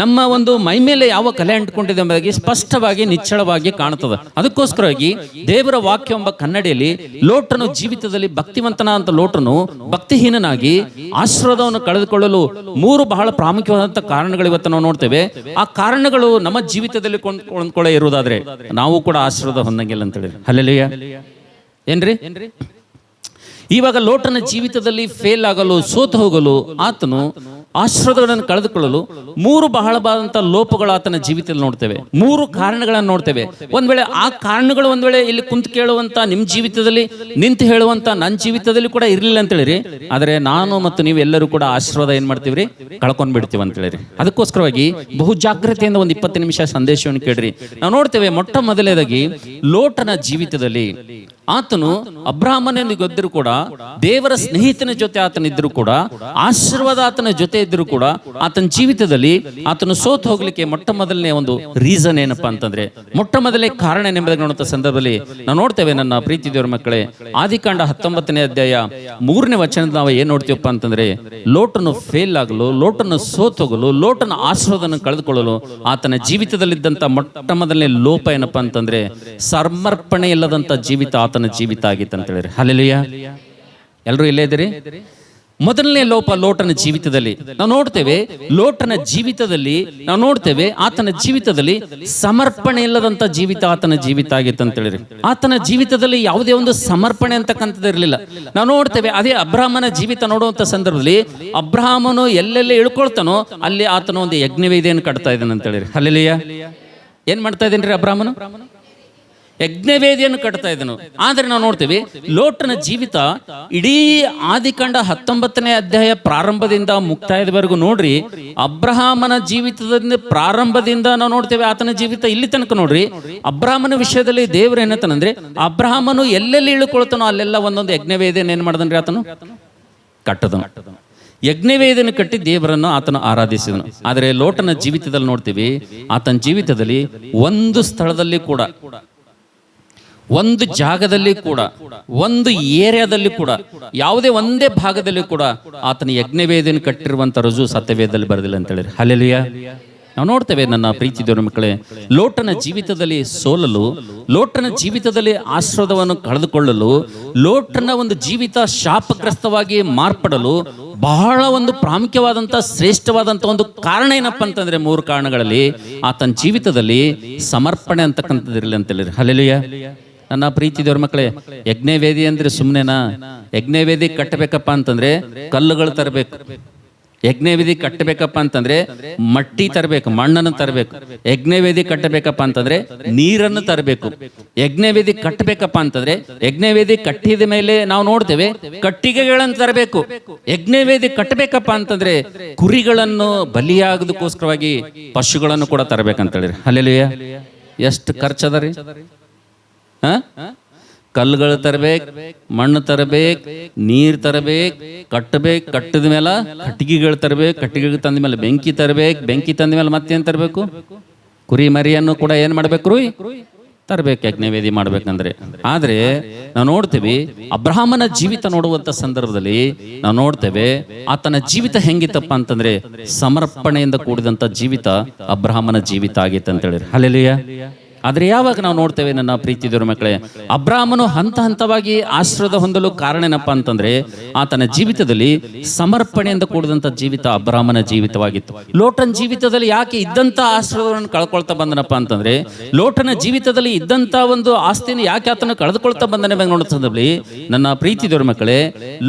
ನಮ್ಮ ಒಂದು ಮೈ ಮೇಲೆ ಯಾವ ಕಲೆ ಅಂಟ್ಕೊಂಡಿದೆ ಎಂಬುದಾಗಿ ಸ್ಪಷ್ಟವಾಗಿ ನಿಚ್ಚಳವಾಗಿ ಕಾಣುತ್ತದೆ. ಅದಕ್ಕೋಸ್ಕರವಾಗಿ ದೇವರ ವಾಕ್ಯ ಎಂಬ ಕನ್ನಡಿಯಲ್ಲಿ ಲೋಟನು ಜೀವಿತದಲ್ಲಿ ಭಕ್ತಿವಂತನ ಅಂತ ಲೋಟನು ಭಕ್ತಿಹೀನನಾಗಿ ಆಶೀರ್ವಾದವನ್ನು ಕಳೆದುಕೊಳ್ಳಲು 3 ಬಹಳ ಪ್ರಾಮುಖ್ಯವಾದಂಥ ಕಾರಣಗಳು ಇವತ್ತು ನಾವು ನೋಡ್ತೇವೆ. ಆ ಕಾರಣಗಳು ನಮ್ಮ ಜೀವಿತದಲ್ಲಿ ಕೊಂಡ್ಕೊಳ್ಳೇ ಇರುವುದಾದ್ರೆ ನಾವು ಕೂಡ ಆಶೀರ್ವಾದ ಹೊಂದಂಗಿಲ್ಲ ಅಂತ ಹೇಳಿ. ಹಲ್ಲೆಲೂಯಾ. ಏನ್ರಿ, ಇವಾಗ ಲೋಟನ ಜೀವಿತದಲ್ಲಿ ಫೇಲ್ ಆಗಲು, ಸೋತು ಹೋಗಲು, ಆತನು ಆಶೀರ್ವಾದಗಳನ್ನು ಕಳೆದುಕೊಳ್ಳಲು 3 ಬಹಳವಾದಂಥ ಲೋಪಗಳು ಆತನ ಜೀವಿತದಲ್ಲಿ ನೋಡ್ತೇವೆ. 3 ಕಾರಣಗಳನ್ನು ನೋಡ್ತೇವೆ. ಒಂದ್ ವೇಳೆ ಆ ಕಾರಣಗಳು ಒಂದ್ ವೇಳೆ ಇಲ್ಲಿ ಕುಂತು ಕೇಳುವಂತ ನಿಮ್ಮ ಜೀವಿತದಲ್ಲಿ, ನಿಂತು ಹೇಳುವಂತ ನನ್ನ ಜೀವಿತದಲ್ಲಿ ಕೂಡ ಇರಲಿಲ್ಲ ಅಂತ ಹೇಳಿರಿ, ಆದರೆ ನಾನು ಮತ್ತು ನೀವು ಎಲ್ಲರೂ ಕೂಡ ಆಶೀರ್ವಾದ ಏನ್ ಮಾಡ್ತೀವ್ರಿ, ಕಳ್ಕೊಂಡ್ ಬಿಡ್ತೀವಿ ಅಂತ ಹೇಳಿರಿ. ಅದಕ್ಕೋಸ್ಕರವಾಗಿ ಬಹು ಜಾಗ್ರತೆಯಿಂದ ಒಂದು 20 ನಿಮಿಷ ಸಂದೇಶವನ್ನು ಕೇಳ್ರಿ. ನಾವು ನೋಡ್ತೇವೆ ಮೊಟ್ಟ ಮೊದಲನೇದಾಗಿ ಲೋಟನ ಜೀವಿತದಲ್ಲಿ ಆತನು ಅಬ್ರಹಾಮನಿದ್ದರೂ ಕೂಡ, ದೇವರ ಸ್ನೇಹಿತನ ಜೊತೆ ಆತನಿದ್ದರೂ ಕೂಡ, ಆಶೀರ್ವಾದ ಆತನ ಜೊತೆ ಇದ್ದರೂ ಕೂಡ ಆತನ ಜೀವಿತದಲ್ಲಿ ಆತನು ಸೋತು ಹೋಗ್ಲಿಕ್ಕೆ ಮೊಟ್ಟ ಮೊದಲನೇ ಒಂದು ರೀಸನ್ ಏನಪ್ಪಾ ಅಂತಂದ್ರೆ, ಮೊಟ್ಟ ಮೊದಲನೇ ಕಾರಣ ಎಂಬುದಾಗಿ ನೋಡುವಂಥ ಸಂದರ್ಭದಲ್ಲಿ ನಾವು ನೋಡ್ತೇವೆ ನನ್ನ ಪ್ರೀತಿ ದೇವರ ಮಕ್ಕಳೇ, ಆದಿಕಾಂಡ 19ನೇ ಅಧ್ಯಾಯ 3ನೇ ವಚನದ ನಾವು ಏನ್ ನೋಡ್ತೀವಪ್ಪ ಅಂತಂದ್ರೆ, ಲೋಟನು ಫೇಲ್ ಆಗಲು, ಲೋಟನು ಸೋತು ಹೋಗಲು, ಲೋಟನ ಆಶೀರ್ವಾದವನ್ನು ಕಳೆದುಕೊಳ್ಳಲು ಆತನ ಜೀವಿತದಲ್ಲಿದ್ದಂಥ ಮೊಟ್ಟ ಮೊದಲನೇ ಲೋಪ ಏನಪ್ಪಾ ಅಂತಂದ್ರೆ ಸಮರ್ಪಣೆ ಇಲ್ಲದಂತ ಜೀವಿತ ಆತನ ಜೀವಿತ ಆಗಿತ್ತು ಅಂತ ಹೇಳಿರಿ. ಹಲ್ಲೆಲೂಯಾ. ಎಲ್ಲರೂ ಇಲ್ಲೇ ಇದ್ದೀರಿ. ಮೊದಲನೇ ಲೋಪ ಲೋಟನ ಜೀವಿತದಲ್ಲಿ ನಾವು ನೋಡ್ತೇವೆ, ಲೋಟನ ಜೀವಿತದಲ್ಲಿ ನಾವು ನೋಡ್ತೇವೆ ಆತನ ಜೀವಿತದಲ್ಲಿ ಸಮರ್ಪಣೆ ಇಲ್ಲದಂತ ಜೀವಿತ ಆತನ ಜೀವಿತ ಆಗಿತ್ತು ಅಂತ ಹೇಳಿರಿ. ಆತನ ಜೀವಿತದಲ್ಲಿ ಯಾವುದೇ ಒಂದು ಸಮರ್ಪಣೆ ಅಂತಕ್ಕಂಥದ್ದು ಇರಲಿಲ್ಲ. ನಾವು ನೋಡ್ತೇವೆ ಅದೇ ಅಬ್ರಹಾಮನ ಜೀವಿತ ನೋಡುವಂತ ಸಂದರ್ಭದಲ್ಲಿ ಅಬ್ರಹಾಮನು ಎಲ್ಲೆಲ್ಲಿ ಇಳ್ಕೊಳ್ತಾನೋ ಅಲ್ಲಿ ಆತನ ಒಂದು ಯಜ್ಞವೇದಿಯನ್ನು ಕಟ್ತಾ ಇದ್ದಾನೆ ಅಂತ ಹೇಳಿರಿ. ಹಲ್ಲೆಲೂಯಾ. ಏನ್ ಮಾಡ್ತಾ ಇದ್ದೇನ್ರಿ ಅಬ್ರಹಾಮನು? ಯಜ್ಞವೇದಿಯನ್ನು ಕಟ್ತಾ ಇದ್ದನು. ಆದರೆ ನಾವು ನೋಡ್ತೀವಿ ಲೋಟನ ಜೀವಿತ ಇಡೀ ಆದಿಕಾಂಡ 19ನೇ ಅಧ್ಯಾಯ ಪ್ರಾರಂಭದಿಂದ ಮುಕ್ತಾಯದವರೆಗೂ ನೋಡ್ರಿ, ಅಬ್ರಹಾಮನ ಜೀವಿತದಿಂದ ಪ್ರಾರಂಭದಿಂದ ನಾವು ನೋಡ್ತೇವೆ ಆತನ ಜೀವಿತ ಇಲ್ಲಿ ತನಕ ನೋಡ್ರಿ. ಅಬ್ರಹಾಮನ ವಿಷಯದಲ್ಲಿ ದೇವರು ಏನಂತಂದ್ರೆ, ಅಬ್ರಹಾಮನು ಎಲ್ಲೆಲ್ಲಿ ಇಳುಕೊಳ್ತಾನೋ ಅಲ್ಲೆಲ್ಲ ಒಂದೊಂದು ಯಜ್ಞವೇದಿಯನ್ನು ಏನ್ ಮಾಡದನ್ರಿ ಆತನು ಕಟ್ಟದನು. ಯಜ್ಞವೇದಿಯನ್ನು ಕಟ್ಟಿ ದೇವರನ್ನು ಆತನು ಆರಾಧಿಸಿದನು. ಆದರೆ ಲೋಟನ ಜೀವಿತದಲ್ಲಿ ನೋಡ್ತೀವಿ, ಆತನ ಜೀವಿತದಲ್ಲಿ ಒಂದು ಸ್ಥಳದಲ್ಲಿ ಕೂಡ, ಒಂದು ಜಾಗದಲ್ಲಿ ಕೂಡ, ಒಂದು ಏರಿಯಾದಲ್ಲಿ ಕೂಡ, ಯಾವುದೇ ಒಂದೇ ಭಾಗದಲ್ಲಿ ಕೂಡ ಆತನ ಯಜ್ಞವೇದಿಯನ್ನು ಕಟ್ಟಿರುವಂತ ರುಜು ಸತ್ಯವೇದದಲ್ಲಿ ಬರೆದಿಲ್ಲ ಅಂತ ಹೇಳಿರಿ. ಹಲ್ಲೆಲೂಯಾ. ನಾವು ನೋಡ್ತೇವೆ ನನ್ನ ಪ್ರೀತಿ ದೇವರ ಮಕ್ಕಳೇ, ಲೋಟನ ಜೀವಿತದಲ್ಲಿ ಸೋಲಲು, ಲೋಟನ ಜೀವಿತದಲ್ಲಿ ಆಶೀರ್ವಾದವನ್ನು ಕಳೆದುಕೊಳ್ಳಲು, ಲೋಟನ ಒಂದು ಜೀವಿತ ಶಾಪಗ್ರಸ್ತವಾಗಿ ಮಾರ್ಪಡಲು ಬಹಳ ಒಂದು ಪ್ರಾಮುಖ್ಯವಾದಂಥ ಶ್ರೇಷ್ಠವಾದಂಥ ಒಂದು ಕಾರಣ ಏನಪ್ಪ ಅಂತಂದ್ರೆ, 3 ಕಾರಣಗಳಲ್ಲಿ ಆತನ ಜೀವಿತದಲ್ಲಿ ಸಮರ್ಪಣೆ ಅಂತಕ್ಕಂಥದ್ದು ಇರಲಿ ಅಂತ ಹೇಳಿರಿ. ಹಲ್ಲೆಲೂಯಾ. ನನ್ನ ಪ್ರೀತಿ ದೇವರ ಮಕ್ಕಳೇ, ಯಜ್ಞವೇದಿ ಅಂದ್ರೆ ಸುಮ್ಮನೆನಾ? ಯಜ್ಞವೇದಿ ಕಟ್ಟಬೇಕಪ್ಪ ಅಂತಂದ್ರೆ ಕಲ್ಲುಗಳು ತರಬೇಕು. ಯಜ್ಞವೇದಿ ಕಟ್ಟಬೇಕಪ್ಪ ಅಂತಂದ್ರೆ ಮಟ್ಟಿ ತರಬೇಕು, ಮಣ್ಣನ್ನು ತರಬೇಕು. ಯಜ್ಞವೇದಿ ಕಟ್ಟಬೇಕಪ್ಪ ಅಂತಂದ್ರೆ ನೀರನ್ನು ತರಬೇಕು. ಯಜ್ಞವೇದಿ ಕಟ್ಟಬೇಕಪ್ಪ ಅಂತಂದ್ರೆ ಯಜ್ಞವೇದಿ ಕಟ್ಟಿದ ಮೇಲೆ ನಾವು ನೋಡ್ತೇವೆ ಕಟ್ಟಿಗೆಗಳನ್ನು ತರಬೇಕು. ಯಜ್ಞವೇದಿ ಕಟ್ಟಬೇಕಪ್ಪ ಅಂತಂದ್ರೆ ಕುರಿಗಳನ್ನು ಬಲಿಯಾಗೋದಕ್ಕೋಸ್ಕರವಾಗಿ ಪಶುಗಳನ್ನು ಕೂಡ ತರಬೇಕಂತ ಹೇಳಿರಿ. ಹಲ್ಲೆಲೂಯಾ. ಎಷ್ಟು ಖರ್ಚದ ರೀ? ಕಲ್ಲುಗಳು ತರಬೇಕು, ಮಣ್ಣು ತರಬೇಕು, ನೀರು ತರಬೇಕು, ಕಟ್ಟಿದ ಮೇಲೆ ಕಟ್ಟಿಗೆಗಳು ತರಬೇಕು, ಕಟ್ಟಿಗೆ ತಂದ ಮೇಲೆ ಬೆಂಕಿ ತರಬೇಕು, ಬೆಂಕಿ ತಂದ ಮೇಲೆ ಮತ್ತೇನು ತರಬೇಕು? ಕುರಿ ಮರಿಯನ್ನು ಕೂಡ ಏನ್ ಮಾಡ್ಬೇಕು? ತರಬೇಕು ಯಜ್ಞವೇದಿ ಮಾಡ್ಬೇಕಂದ್ರೆ. ಆದ್ರೆ ನಾವು ನೋಡ್ತೇವೆ ಅಬ್ರಹಾಮನ ಜೀವಿತ ನೋಡುವಂತ ಸಂದರ್ಭದಲ್ಲಿ ನಾವು ನೋಡ್ತೇವೆ ಆತನ ಜೀವಿತ ಹೆಂಗಿತ್ತಪ್ಪ ಅಂತಂದ್ರೆ ಸಮರ್ಪಣೆಯಿಂದ ಕೂಡಿದಂತ ಜೀವಿತ ಅಬ್ರಹಾಮನ ಜೀವಿತ ಆಗಿತ್ತು ಅಂತ ಹೇಳಿರಿ. ಹಲ್ಲೆಲೂಯಾ. ಆದರೆ ಯಾವಾಗ ನಾವು ನೋಡ್ತೇವೆ ನನ್ನ ಪ್ರೀತಿ ದೇವರ ಮಕ್ಕಳೇ, ಅಬ್ರಾಮನು ಹಂತ ಹಂತವಾಗಿ ಆಶೀರ್ವಾದ ಹೊಂದಲು ಕಾರಣ ಏನಪ್ಪಾ ಅಂತಂದ್ರೆ ಆತನ ಜೀವಿತದಲ್ಲಿ ಸಮರ್ಪಣೆಯಿಂದ ಕೂಡಿದಂಥ ಜೀವಿತ ಅಬ್ರಾಮನ ಜೀವಿತವಾಗಿತ್ತು. ಲೋಟನ ಜೀವಿತದಲ್ಲಿ ಯಾಕೆ ಇದ್ದಂಥ ಆಶೀರ್ವಾದವನ್ನು ಕಳ್ಕೊಳ್ತಾ ಬಂದನಪ್ಪ ಅಂತಂದ್ರೆ, ಲೋಟನ ಜೀವಿತದಲ್ಲಿ ಇದ್ದಂಥ ಒಂದು ಆಸ್ತಿನ ಯಾಕೆ ಆತನ ಕಳೆದುಕೊಳ್ತಾ ಬಂದನೆ ನೋಡೋ ಸಂದರ್ಭದಲ್ಲಿ ನನ್ನ ಪ್ರೀತಿ ದೇವರ ಮಕ್ಕಳೇ,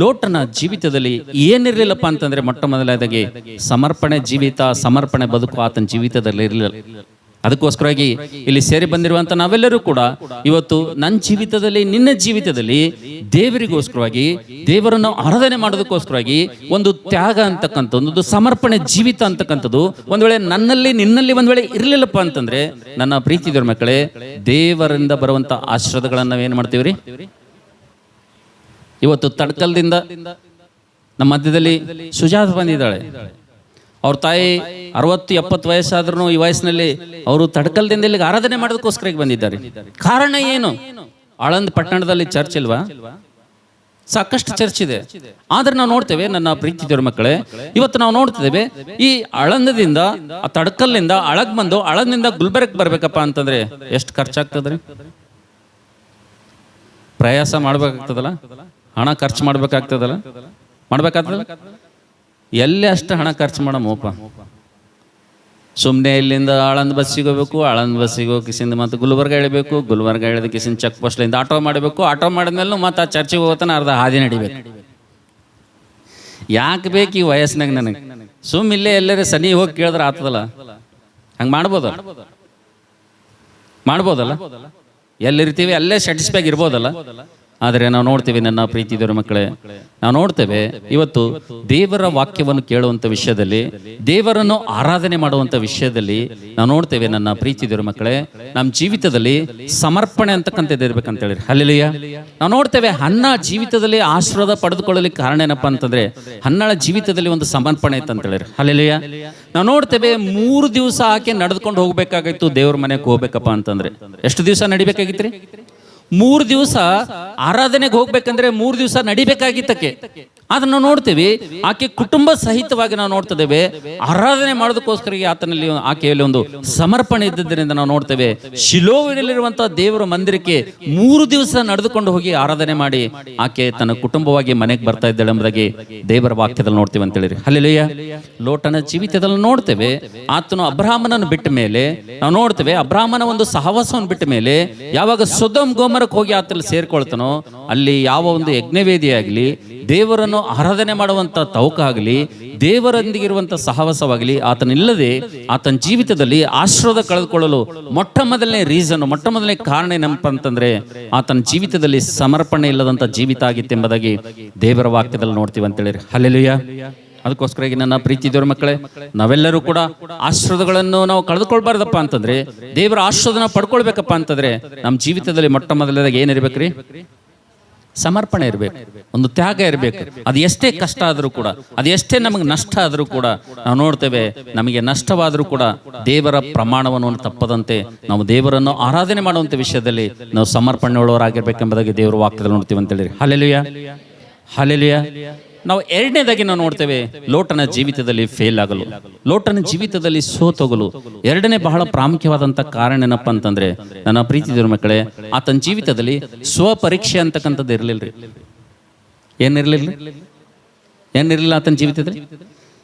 ಲೋಟನ ಜೀವಿತದಲ್ಲಿ ಏನಿರಲಿಲ್ಲಪ್ಪ ಅಂತಂದ್ರೆ ಮೊಟ್ಟ ಮೊದಲನೇದಾಗಿ ಸಮರ್ಪಣೆ ಜೀವಿತ, ಸಮರ್ಪಣೆ ಬದುಕು ಆತನ ಜೀವಿತದಲ್ಲಿ ಇರಲಿಲ್ಲ. ಅದಕ್ಕೋಸ್ಕರವಾಗಿ ಇಲ್ಲಿ ಸೇರಿ ಬಂದಿರುವಂಥ ನಾವೆಲ್ಲರೂ ಕೂಡ ಇವತ್ತು ನನ್ನ ಜೀವಿತದಲ್ಲಿ, ನಿನ್ನ ಜೀವಿತದಲ್ಲಿ ದೇವರಿಗೋಸ್ಕರವಾಗಿ, ದೇವರನ್ನು ಆರಾಧನೆ ಮಾಡೋದಕ್ಕೋಸ್ಕರವಾಗಿ ಒಂದು ತ್ಯಾಗ ಅಂತಕ್ಕಂಥದ್ದು, ಒಂದು ಸಮರ್ಪಣೆ ಜೀವಿತ ಅಂತಕ್ಕಂಥದ್ದು ಒಂದು ವೇಳೆ ನನ್ನಲ್ಲಿ, ನಿನ್ನಲ್ಲಿ ಒಂದು ವೇಳೆ ಇರಲಿಲ್ಲಪ್ಪ ಅಂತಂದ್ರೆ ನನ್ನ ಪ್ರೀತಿ ದೇವರ ಮಕ್ಕಳೇ, ದೇವರಿಂದ ಬರುವಂಥ ಆಶೀರ್ವಾದಗಳನ್ನು ನಾವೇನು ಮಾಡ್ತೀವಿ ರೀ? ಇವತ್ತು ತಡ್ಕಲ್ದಿಂದ ನಮ್ಮ ಮಧ್ಯದಲ್ಲಿ ಸುಜಾತ ಬಂದಿದ್ದಾಳೆ. ಅವ್ರ ತಾಯಿ 60-70 ವಯಸ್ಸಾದ್ರೂ ಈ ವಯಸ್ಸಿನಲ್ಲಿ ಅವರು ತಡ್ಕಲ್ದಿಂದ ಇಲ್ಲಿಗೆ ಆರಾಧನೆ ಮಾಡೋದಕ್ಕೋಸ್ಕರ ಬಂದಿದ್ದಾರೆ. ಕಾರಣ ಏನು? ಆಳಂದ್ ಪಟ್ಟಣದಲ್ಲಿ ಚರ್ಚ್ ಇಲ್ವಾ? ಸಾಕಷ್ಟು ಚರ್ಚ್ ಇದೆ. ಆದ್ರೆ ನಾವು ನೋಡ್ತೇವೆ ನನ್ನ ಪ್ರೀತಿ ದೇವರ ಮಕ್ಕಳೇ, ಇವತ್ತು ನಾವು ನೋಡ್ತಿದ್ದೇವೆ ಈ ಆಳಂದದಿಂದ, ಆ ತಡ್ಕಲ್ಲಿಂದ ಅಳಗ್ ಬಂದು ಆಳಂದಿಂದ ಗುಲ್ಬರ್ಗ್ ಬರ್ಬೇಕಪ್ಪ ಅಂತಂದ್ರೆ ಎಷ್ಟು ಖರ್ಚಾಗ್ತದ್ರಿ? ಪ್ರಯಾಸ ಮಾಡ್ಬೇಕಾಗ್ತದಲ್ಲ, ಹಣ ಖರ್ಚು ಮಾಡ್ಬೇಕಾಗ್ತದಲ್ಲ, ಮಾಡ್ಬೇಕಾಗ್ತದಲ್ಲ. ಎಲ್ಲೇ ಅಷ್ಟು ಹಣ ಖರ್ಚು ಮಾಡಮೋಪ, ಸುಮ್ಮನೆ ಇಲ್ಲಿಂದ ಆಳಂದ ಬಸ್ಸಿಗೆ ಹೋಗ್ಬೇಕು, ಆಳಂದ ಬಸ್ಸಿಗೆ ಹೋಗಿ ಕಿಸಿಂದ ಮತ್ತು ಗುಲ್ಬರ್ಗ ಇಳಬೇಕು, ಗುಲ್ಬರ್ಗ ಇಳಿದ ಕಿಸಿಂದ ಚೆಕ್ ಪೋಸ್ಟ್ಲಿಂದ ಆಟೋ ಮಾಡಬೇಕು, ಆಟೋ ಮಾಡಿದ್ಮೇಲೆ ಮತ್ತೆ ಆ ಚರ್ಚಿಗೆ ಹೋಗ್ತಾನೆ ಅರ್ಧ ಹಾದಿ ನಡಿಬೇಕು. ಯಾಕೆ ಬೇಕು ಈ ವಯಸ್ಸಿನಾಗ ನನಗೆ? ಇಲ್ಲೇ ಎಲ್ಲರೂ ಸನಿ ಹೋಗಿ ಕೇಳಿದ್ರೆ ಆಗ್ತದಲ್ಲ, ಹಂಗೆ ಮಾಡ್ಬೋದಲ್ಲ, ಎಲ್ಲಿರ್ತೀವಿ ಅಲ್ಲೇ ಸ್ಯಾಟಿಸ್ಫೈ ಇರ್ಬೋದಲ್ಲ. ಆದರೆ ನಾವು ನೋಡ್ತೇವೆ ನನ್ನ ಪ್ರೀತಿ ದೇವರ ಮಕ್ಕಳೇ, ನಾವು ನೋಡ್ತೇವೆ ಇವತ್ತು ದೇವರ ವಾಕ್ಯವನ್ನು ಕೇಳುವಂಥ ವಿಷಯದಲ್ಲಿ, ದೇವರನ್ನು ಆರಾಧನೆ ಮಾಡುವಂಥ ವಿಷಯದಲ್ಲಿ ನಾವು ನೋಡ್ತೇವೆ ನನ್ನ ಪ್ರೀತಿ ದೇವರ ಮಕ್ಕಳೇ, ನಮ್ಮ ಜೀವಿತದಲ್ಲಿ ಸಮರ್ಪಣೆ ಅಂತಕ್ಕಂಥದ್ದು ಇರ್ಬೇಕಂತ ಹೇಳಿ. ಹಲ್ಲೆಲೂಯಾ. ನಾವು ನೋಡ್ತೇವೆ ಹನ್ನ ಜೀವಿತದಲ್ಲಿ ಆಶೀರ್ವಾದ ಪಡೆದುಕೊಳ್ಳಲಿಕ್ಕೆ ಕಾರಣ ಏನಪ್ಪಾ ಅಂತಂದ್ರೆ ಹನ್ನಳ ಜೀವಿತದಲ್ಲಿ ಒಂದು ಸಮರ್ಪಣೆ ಇತ್ತು ಅಂತ ಹೇಳಿರಿ. ಹಲ್ಲೆಲೂಯಾ. ನಾವು ನೋಡ್ತೇವೆ 3 ದಿವಸ ಆಕೆ ನಡೆದುಕೊಂಡು ಹೋಗ್ಬೇಕಾಗಿತ್ತು ದೇವ್ರ ಮನೆಗೆ ಹೋಗ್ಬೇಕಪ್ಪ ಅಂತಂದ್ರೆ. ಎಷ್ಟು ದಿವಸ ನಡಿಬೇಕಾಗಿತ್ರಿ? 3 ದಿವಸ ಆರಾಧನೆಗೆ ಹೋಗ್ಬೇಕಂದ್ರೆ 3 ದಿವಸ ನಡಿಬೇಕಾಗಿತ್ತಕ್ಕೆ. ಆದ್ರೆ ನಾವು ನೋಡ್ತೇವೆ ಆಕೆ ಕುಟುಂಬ ಸಹಿತವಾಗಿ ನಾವು ನೋಡ್ತಿದ್ದೇವೆ ಆರಾಧನೆ ಮಾಡೋದಕ್ಕೋಸ್ಕರ ಆತನಲ್ಲಿ, ಆಕೆಯಲ್ಲಿ ಒಂದು ಸಮರ್ಪಣೆ ಇದ್ದದ್ದರಿಂದ ನಾವು ನೋಡ್ತೇವೆ ಶಿಲೋವಿನಲ್ಲಿರುವಂತಹ ದೇವರ ಮಂದಿರಕ್ಕೆ 3 ದಿವಸ ನಡೆದುಕೊಂಡು ಹೋಗಿ ಆರಾಧನೆ ಮಾಡಿ ಆಕೆ ತನ್ನ ಕುಟುಂಬವಾಗಿ ಮನೆಗೆ ಬರ್ತಾ ಇದ್ದಾಳೆ ಎಂಬುದಾಗಿ ದೇವರ ವಾಕ್ಯದಲ್ಲಿ ನೋಡ್ತೀವಿ ಅಂತ ಹೇಳಿರಿ. ಹಲ್ಲೆಲೂಯಾ. ಲೋಟನ ಜೀವಿತದಲ್ಲಿ ನೋಡ್ತೇವೆ ಆತನು ಅಬ್ರಾಹ್ಮನನ್ನು ಬಿಟ್ಟ ಮೇಲೆ ನಾವು ನೋಡ್ತೇವೆ ಅಬ್ರಾಹ್ಮನ ಒಂದು ಸಹವಾಸವನ್ನು ಬಿಟ್ಟ ಮೇಲೆ ಯಾವಾಗ ಸೊದೋಮ್ ಗೋಮರಕ್ಕೆ ಹೋಗಿ ಆತಲ್ಲಿ ಸೇರ್ಕೊಳ್ತಾನೋ, ಅಲ್ಲಿ ಯಾವ ಒಂದು ಯಜ್ಞವೇದಿ ಆಗಲಿ, ದೇವರನ್ನು ಆರಾಧನೆ ಮಾಡುವಂತ ತೌಕ ಆಗಲಿ, ದೇವರೊಂದಿಗಿರುವಂತ ಸಹವಾಸವಾಗಲಿ ಆತನಿಲ್ಲದೆ ಆತನ ಜೀವಿತದಲ್ಲಿ ಆಶೀರ್ವಾದ ಕಳೆದುಕೊಳ್ಳಲು ಮೊಟ್ಟ ಮೊದಲನೇ ಕಾರಣ ಏನಪ್ಪ ಅಂತಂದ್ರೆ ಆತನ ಜೀವಿತದಲ್ಲಿ ಸಮರ್ಪಣೆ ಇಲ್ಲದಂತ ಜೀವಿತ ಆಗಿತ್ತೆಂಬುದಾಗಿ ದೇವರ ವಾಕ್ಯದಲ್ಲಿ ನೋಡ್ತೀವಿ ಅಂತ ಹೇಳಿರಿ. ಹಲ್ಲೆಲೂಯಾ. ಅದಕ್ಕೋಸ್ಕರ ನನ್ನ ಪ್ರೀತಿ ದೇವರ ಮಕ್ಕಳೇ, ನಾವೆಲ್ಲರೂ ಕೂಡ ಆಶೀರ್ವಾದಗಳನ್ನು ನಾವು ಕಳೆದುಕೊಳ್ಬಾರ್ದಪ್ಪ ಅಂತಂದ್ರೆ, ದೇವರ ಆಶೀರ್ವಾದನ ಪಡ್ಕೊಳ್ಬೇಕಪ್ಪ ಅಂತಂದ್ರೆ ನಮ್ಮ ಜೀವಿತದಲ್ಲಿ ಮೊಟ್ಟ ಮೊದಲನೇದಾಗಿ ಏನಿರ್ಬೇಕ್ರಿ? ಸಮರ್ಪಣೆ ಇರಬೇಕು, ಒಂದು ತ್ಯಾಗ ಇರಬೇಕು. ಅದು ಎಷ್ಟೇ ಕಷ್ಟ ಆದರೂ ಕೂಡ, ಅದು ಎಷ್ಟೇ ನಮಗೆ ನಷ್ಟ ಆದರೂ ಕೂಡ ನಾವು ನೋಡ್ತೇವೆ, ನಮಗೆ ನಷ್ಟವಾದರೂ ಕೂಡ ದೇವರ ಪ್ರಮಾಣವನ್ನು ತಪ್ಪದಂತೆ ನಾವು ದೇವರನ್ನು ಆರಾಧನೆ ಮಾಡುವಂಥ ವಿಷಯದಲ್ಲಿ ನಾವು ಸಮರ್ಪಣೆ ಉಳ್ಳವರಾಗಿರ್ಬೇಕೆಂಬುದಾಗಿ ದೇವರ ವಾಕ್ಯದಲ್ಲಿ ನೋಡ್ತೀವಿ ಅಂತೇಳಿ. ಹಲ್ಲೆಲೂಯಾ. ಹಲ್ಲೆಲೂಯಾ. ನಾವು ಎರಡನೇದಾಗಿ ನಾವು ನೋಡ್ತೇವೆ ಲೋಟನ ಜೀವಿತದಲ್ಲಿ ಫೇಲ್ ಆಗಲು, ಲೋಟನ ಜೀವಿತದಲ್ಲಿ ಸೋತೋಗಲು ಎರಡನೇ ಬಹಳ ಪ್ರಾಮುಖ್ಯವಾದಂಥ ಕಾರಣ ಏನಪ್ಪ ಅಂತಂದ್ರೆ ನನ್ನ ಪ್ರೀತಿ ದೇವರ ಮಕ್ಕಳೇ, ಆತನ ಜೀವಿತದಲ್ಲಿ ಸ್ವಪರೀಕ್ಷೆ ಅಂತಕ್ಕಂಥದ್ದು ಇರಲಿಲ್ಲ. ಏನಿರಲಿಲ್ಲ ಆತನ ಜೀವಿತದಲ್ಲಿ?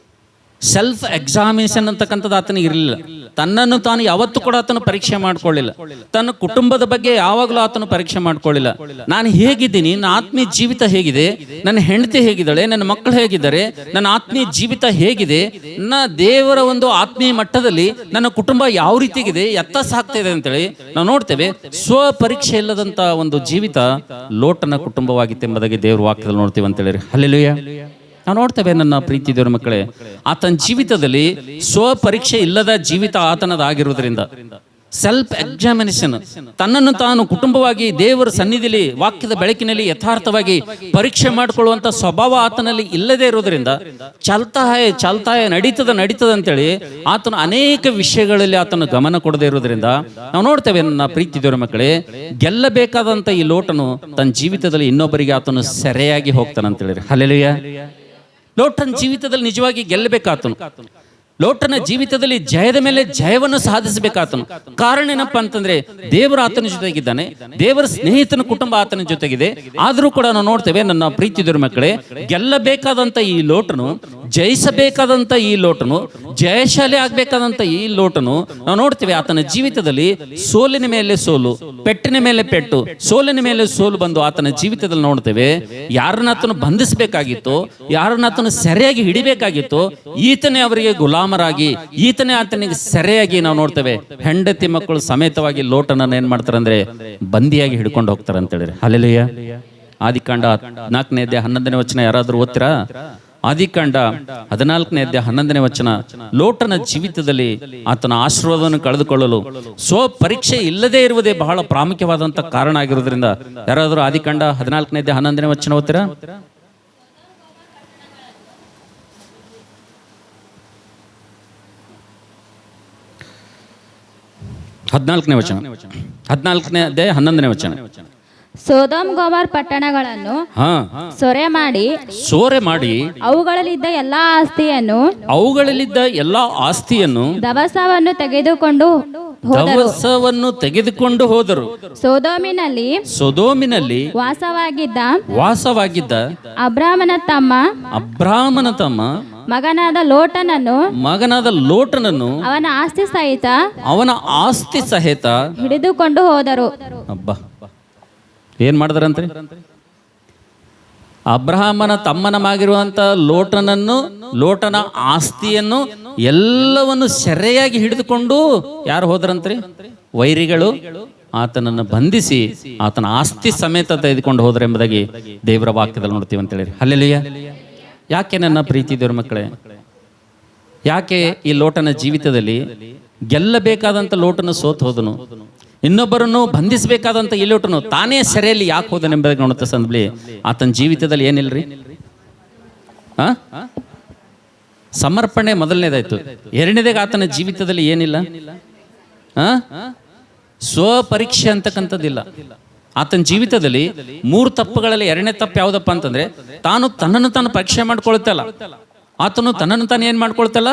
ಸೆಲ್ಫ್ ಎಕ್ಸಾಮಿನೇಷನ್ ಅಂತಕ್ಕಂಥದ್ದು ಆತನಿಗೆ ಇರಲಿಲ್ಲ. ತನ್ನನ್ನು ತಾನು ಯಾವತ್ತೂ ಕೂಡ ಆತನು ಪರೀಕ್ಷೆ ಮಾಡ್ಕೊಳ್ಳಿಲ್ಲ. ತನ್ನ ಕುಟುಂಬದ ಬಗ್ಗೆ ಯಾವಾಗಲೂ ಆತನು ಪರೀಕ್ಷೆ ಮಾಡ್ಕೊಳ್ಳಿಲ್ಲ. ನಾನು ಹೇಗಿದ್ದೀನಿ, ನನ್ನ ಆತ್ಮೀಯ ಜೀವಿತ ಹೇಗಿದೆ, ನನ್ನ ಹೆಂಡತಿ ಹೇಗಿದ್ದಾಳೆ, ನನ್ನ ಮಕ್ಕಳು ಹೇಗಿದ್ದಾರೆ, ನನ್ನ ಆತ್ಮೀಯ ಜೀವಿತ ಹೇಗಿದೆ, ನನ್ನ ದೇವರ ಒಂದು ಆತ್ಮೀಯ ಮಟ್ಟದಲ್ಲಿ ನನ್ನ ಕುಟುಂಬ ಯಾವ ರೀತಿಗಿದೆ, ಎತ್ತ ಸಾಗ್ತಾ ಇದೆ ಅಂತೇಳಿ ನಾವು ನೋಡ್ತೇವೆ. ಸ್ವಪರೀಕ್ಷೆ ಇಲ್ಲದಂತ ಒಂದು ಜೀವಿತ ಲೋಟನ ಕುಟುಂಬವಾಗಿತ್ತೆಂಬುದಾಗಿ ದೇವರ ವಾಕ್ಯದಲ್ಲಿ ನೋಡ್ತೀವಿ ಅಂತೇಳಿ. ಹಲ್ಲೆಲೂಯಾ. ನಾವು ನೋಡ್ತೇವೆ ನನ್ನ ಪ್ರೀತಿ ದೇವರ ಮಕ್ಕಳೇ, ಆತನ ಜೀವಿತದಲ್ಲಿ ಸ್ವಪರೀಕ್ಷೆ ಇಲ್ಲದ ಜೀವಿತ ಆತನದಾಗಿರುವುದರಿಂದ, ಸೆಲ್ಫ್ ಎಕ್ಸಾಮಿನೇಷನ್, ತನ್ನನ್ನು ತಾನು ಕುಟುಂಬವಾಗಿ ದೇವರ ಸನ್ನಿಧಿಯಲ್ಲಿ ವಾಕ್ಯದ ಬೆಳಕಿನಲ್ಲಿ ಯಥಾರ್ಥವಾಗಿ ಪರೀಕ್ಷೆ ಮಾಡಿಕೊಳ್ಳುವಂಥ ಸ್ವಭಾವ ಆತನಲ್ಲಿ ಇಲ್ಲದೆ ಇರೋದ್ರಿಂದ ಚಾಲ್ತಾಯ ನಡೀತದ ಅಂತೇಳಿ ಆತನು ಅನೇಕ ವಿಷಯಗಳಲ್ಲಿ ಆತನು ಗಮನ ಕೊಡದೇ ಇರೋದ್ರಿಂದ ನಾವು ನೋಡ್ತೇವೆ ನನ್ನ ಪ್ರೀತಿ ದೇವರ ಮಕ್ಕಳೇ, ಗೆಲ್ಲಬೇಕಾದಂಥ ಈ ಲೋಟನು ತನ್ನ ಜೀವಿತದಲ್ಲಿ ಇನ್ನೊಬ್ಬರಿಗೆ ಆತನು ಸೆರೆಯಾಗಿ ಹೋಗ್ತಾನಂತೇಳಿ. ಹಲ್ಲೆಲೂಯಾ. ಲೋಟನ ಜೀವಿತದಲ್ಲಿ ನಿಜವಾಗಿ ಗೆಲ್ಲಬೇಕಾತನು. ಲೋಟನ ಜೀವಿತದಲ್ಲಿ ಜಯದ ಮೇಲೆ ಜಯವನ್ನು ಸಾಧಿಸಬೇಕಾತನು. ಕಾರಣ ಏನಪ್ಪಾ ಅಂತಂದ್ರೆ ದೇವರು ಆತನ ಜೊತೆಗಿದ್ದಾನೆ, ದೇವರ ಸ್ನೇಹಿತನ ಕುಟುಂಬ ಆತನ ಜೊತೆಗಿದೆ. ಆದರೂ ಕೂಡ ನಾವು ನೋಡ್ತೇವೆ, ನನ್ನ ಪ್ರೀತಿದರ ಮಕ್ಕಳೇ, ಗೆಲ್ಲಬೇಕಾದಂತ ಈ ಲೋಟನು, ಜಯಿಸಬೇಕಾದಂತ ಈ ಲೋಟನು, ಜಯಶಾಲಿ ಆಗ್ಬೇಕಾದಂತ ಈ ಲೋಟನು ನಾವು ನೋಡ್ತೇವೆ ಆತನ ಜೀವಿತದಲ್ಲಿ ಸೋಲಿನ ಮೇಲೆ ಸೋಲು, ಪೆಟ್ಟಿನ ಮೇಲೆ ಪೆಟ್ಟು, ಸೋಲಿನ ಮೇಲೆ ಸೋಲು ಬಂದು ಆತನ ಜೀವಿತದಲ್ಲಿ ನೋಡ್ತೇವೆ. ಯಾರನ್ನ ಆತನು ಬಂಧಿಸಬೇಕಾಗಿತ್ತು, ಯಾರನ್ನ ಆತನು ಸೆರೆಯಾಗಿ ಹಿಡಿಬೇಕಾಗಿತ್ತು, ಈತನೇ ಅವರಿಗೆ ಗುಲಾಮರಾಗಿ, ಈತನೇ ಆತನಿಗೆ ಸೆರೆಯಾಗಿ ನಾವು ನೋಡ್ತೇವೆ. ಹೆಂಡತಿ ಮಕ್ಕಳು ಸಮೇತವಾಗಿ ಲೋಟನನ್ನು ಏನ್ ಮಾಡ್ತಾರೆ ಅಂದ್ರೆ ಬಂದಿಯಾಗಿ ಹಿಡ್ಕೊಂಡು ಹೋಗ್ತಾರೆ ಅಂತ ಹೇಳಿದ್ರೆ. ಹಲ್ಲೆಲೂಯ. ಆದಿಕಾಂಡ 4ನೇ ಅಧ್ಯಾಯ 11ನೇ ವಚನ ಯಾರಾದ್ರೂ ಓದ್ತೀರಾ? ಆದಿಕಾಂಡ 14ನೇ ಅಧ್ಯಾಯ 11ನೇ ವಚನ. ಲೋಟನ ಜೀವಿತದಲ್ಲಿ ಆತನ ಆಶೀರ್ವಾದವನ್ನು ಕಳೆದುಕೊಳ್ಳಲು ಸ್ವಪರೀಕ್ಷೆ ಇಲ್ಲದೆ ಇರುವುದೇ ಬಹಳ ಪ್ರಾಮುಖ್ಯವಾದಂತ ಕಾರಣ ಆಗಿರೋದ್ರಿಂದ ಯಾರಾದ್ರೂ ಆದಿಕಾಂಡ 14ನೇ ಅಧ್ಯಾಯ 11ನೇ ವಚನ ಓದ್ತೀರಾ? 14ನೇ ವಚನ, 14ನೇ ಅಧ್ಯಾಯ 11ನೇ ವಚನ. ಸೊದೋಮ್ ಗೊಮೋರ ಪಟ್ಟಣಗಳನ್ನು ಸೂರೆ ಮಾಡಿ ಅವುಗಳಲ್ಲಿದ್ದ ಎಲ್ಲಾ ಆಸ್ತಿಯನ್ನು ದವಸವನ್ನು ತೆಗೆದುಕೊಂಡು ಹೋದರು. ಸೊದೋಮಿನಲ್ಲಿ ವಾಸವಾಗಿದ್ದ ಅಬ್ರಾಮನ ತಮ್ಮ ಮಗನಾದ ಲೋಟನನ್ನು ಅವನ ಆಸ್ತಿ ಸಹಿತ ಹಿಡಿದುಕೊಂಡು ಹೋದರು. ಅಬ್ಬಾ, ಏನ್ ಮಾಡಿದ್ರಂತೆ? ಅಬ್ರಹಾಮನ ತಮ್ಮನಮಾಗಿರುವಂತ ಲೋಟನ ಆಸ್ತಿಯನ್ನು ಎಲ್ಲವನ್ನು ಸೆರೆಯಾಗಿ ಹಿಡಿದುಕೊಂಡು ಯಾರು ಹೋದ್ರಂತ್ರಿ? ವೈರಿಗಳು ಆತನನ್ನು ಬಂಧಿಸಿ ಆತನ ಆಸ್ತಿ ಸಮೇತ ತೆಗೆದುಕೊಂಡು ಹೋದ್ರೆ ಎಂಬುದಾಗಿ ದೇವರ ವಾಕ್ಯದಲ್ಲಿ ನೋಡ್ತೀವಿ ಅಂತ ಹೇಳಿ. ಹಲ್ಲೆಲೂಯಾ. ಯಾಕೆ ನನ್ನ ಪ್ರೀತಿ ದೇವರ ಮಕ್ಕಳೇ, ಯಾಕೆ ಈ ಲೋಟನ ಜೀವಿತದಲ್ಲಿ ಗೆಲ್ಲಬೇಕಾದಂತ ಲೋಟನ ಸೋತ್ ಹೋದನು, ಇನ್ನೊಬ್ಬರನ್ನು ಬಂಧಿಸಬೇಕಾದಂತ ಈ ಲೋಟನು ತಾನೇ ಸೆರೆಯಲ್ಲಿ ಯಾಕೆ ಹೋದನೆಂಬುದಾಗಿ ನೋಡುತ್ತೆ ಸಂದ್ಲಿ. ಆತನ ಜೀವಿತದಲ್ಲಿ ಏನಿಲ್ರಿ? ಸಮರ್ಪಣೆ ಮೊದಲನೇದಾಯ್ತು. ಎರಡನೇದಾಗಿ ಆತನ ಜೀವಿತದಲ್ಲಿ ಏನಿಲ್ಲ? ಸ್ವಪರೀಕ್ಷೆ ಅಂತಕ್ಕಂಥದ್ದಿಲ್ಲ. ಆತನ ಜೀವಿತದಲ್ಲಿ 3 ತಪ್ಪುಗಳಲ್ಲಿ 2ನೇ ತಪ್ಪು ಯಾವುದಪ್ಪ ಅಂತಂದ್ರೆ ತನ್ನನ್ನು ತಾನು ಪರೀಕ್ಷೆ ಮಾಡ್ಕೊಳ್ತಲ್ಲ. ಆತನು ತನ್ನನ್ನು ತಾನು ಏನ್ ಮಾಡ್ಕೊಳ್ತಲ್ಲ?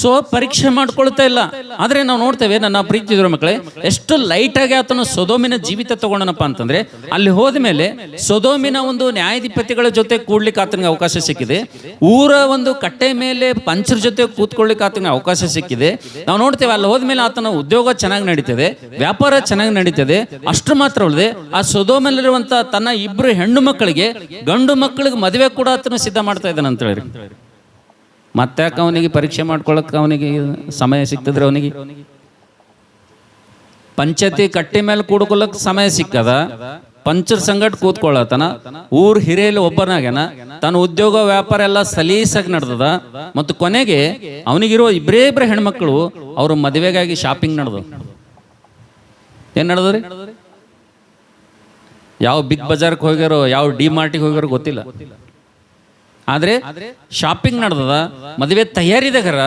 ಸ್ವಪರೀಕ್ಷೆ ಮಾಡ್ಕೊಳ್ತಾ ಇಲ್ಲ. ಆದ್ರೆ ನಾವು ನೋಡ್ತೇವೆ, ನನ್ನ ಪ್ರೀತಿಯ ಮಕ್ಕಳೇ, ಎಷ್ಟು ಲೈಟ್ ಆಗಿ ಆತನು ಸೊದೋಮಿನ ಜೀವಿತ ತಗೊಂಡನಪ್ಪ ಅಂತಂದ್ರೆ, ಅಲ್ಲಿ ಹೋದ ಮೇಲೆ ಸೊದೋಮಿನ ಒಂದು ನ್ಯಾಯಾಧಿಪತಿಗಳ ಜೊತೆ ಕೂಡ್ಲಿಕ್ಕೆ ಆತನಿಗೆ ಅವಕಾಶ ಸಿಕ್ಕಿದೆ. ಊರ ಒಂದು ಕಟ್ಟೆ ಮೇಲೆ ಪಂಚರ ಜೊತೆ ಕೂತ್ಕೊಳ್ಳಿಕ್ಕೆ ಆತನಿಗೆ ಅವಕಾಶ ಸಿಕ್ಕಿದೆ. ನಾವು ನೋಡ್ತೇವೆ, ಅಲ್ಲಿ ಹೋದ್ಮೇಲೆ ಆತನ ಉದ್ಯೋಗ ಚೆನ್ನಾಗಿ ನಡೀತದೆ, ವ್ಯಾಪಾರ ಚೆನ್ನಾಗಿ ನಡೀತದೆ. ಅಷ್ಟು ಮಾತ್ರ ಅಲ್ಲದೆ ಆ ಸೊದೋಮಲ್ಲಿರುವಂತ ತನ್ನ 2 ಹೆಣ್ಣು ಮಕ್ಕಳಿಗೆ, ಗಂಡು ಮಕ್ಕಳಿಗೆ ಮದುವೆ ಕೂಡ ಆತನು ಸಿದ್ಧ ಮಾಡ್ತಾ ಇದ್ದಾನೆ ಅಂತ ಹೇಳಿ. ಮತ್ತೆ ಅವನಿಗೆ ಪರೀಕ್ಷೆ ಮಾಡ್ಕೊಳಕ್ ಅವನಿಗೆ ಸಮಯ ಸಿಕ್ತದ್ರೆ, ಅವನಿಗೆ ಪಂಚಾಯತಿ ಕಟ್ಟಿ ಮೇಲೆ ಕೂಡ್ಕೊಳ್ಳಕ್ ಸಮಯ ಸಿಕ್ಕದ, ಪಂಚರ ಸಂಗಟ್ ಕೂತ್ಕೊಳ್ಳತನ, ಊರ್ ಹಿರಿಯಲ್ಲಿ ಒಬ್ಬನಾಗ್ಯಾನ, ತನ್ನ ಉದ್ಯೋಗ ವ್ಯಾಪಾರ ಎಲ್ಲ ಸಲೀಸಾಗಿ ನಡೆದದ. ಮತ್ತು ಕೊನೆಗೆ ಅವನಿಗಿರೋ 2 ಹೆಣ್ಮಕ್ಳು ಅವ್ರ ಮದುವೆಗಾಗಿ ಶಾಪಿಂಗ್ ನಡೆದು. ಏನ್ ನಡೆದ್ರಿ? ಯಾವ ಬಿಗ್ ಬಜಾರ್ಗೆ ಹೋಗ್ಯಾರೋ, ಯಾವ ಡಿ ಮಾರ್ಟಿಗೆ ಹೋಗ್ಯಾರೋ ಗೊತ್ತಿಲ್ಲ. ಆದ್ರೆ ಶಾಪಿಂಗ್ ನಡೆದದ, ಮದುವೆ ತಯಾರಿದಾಗರ,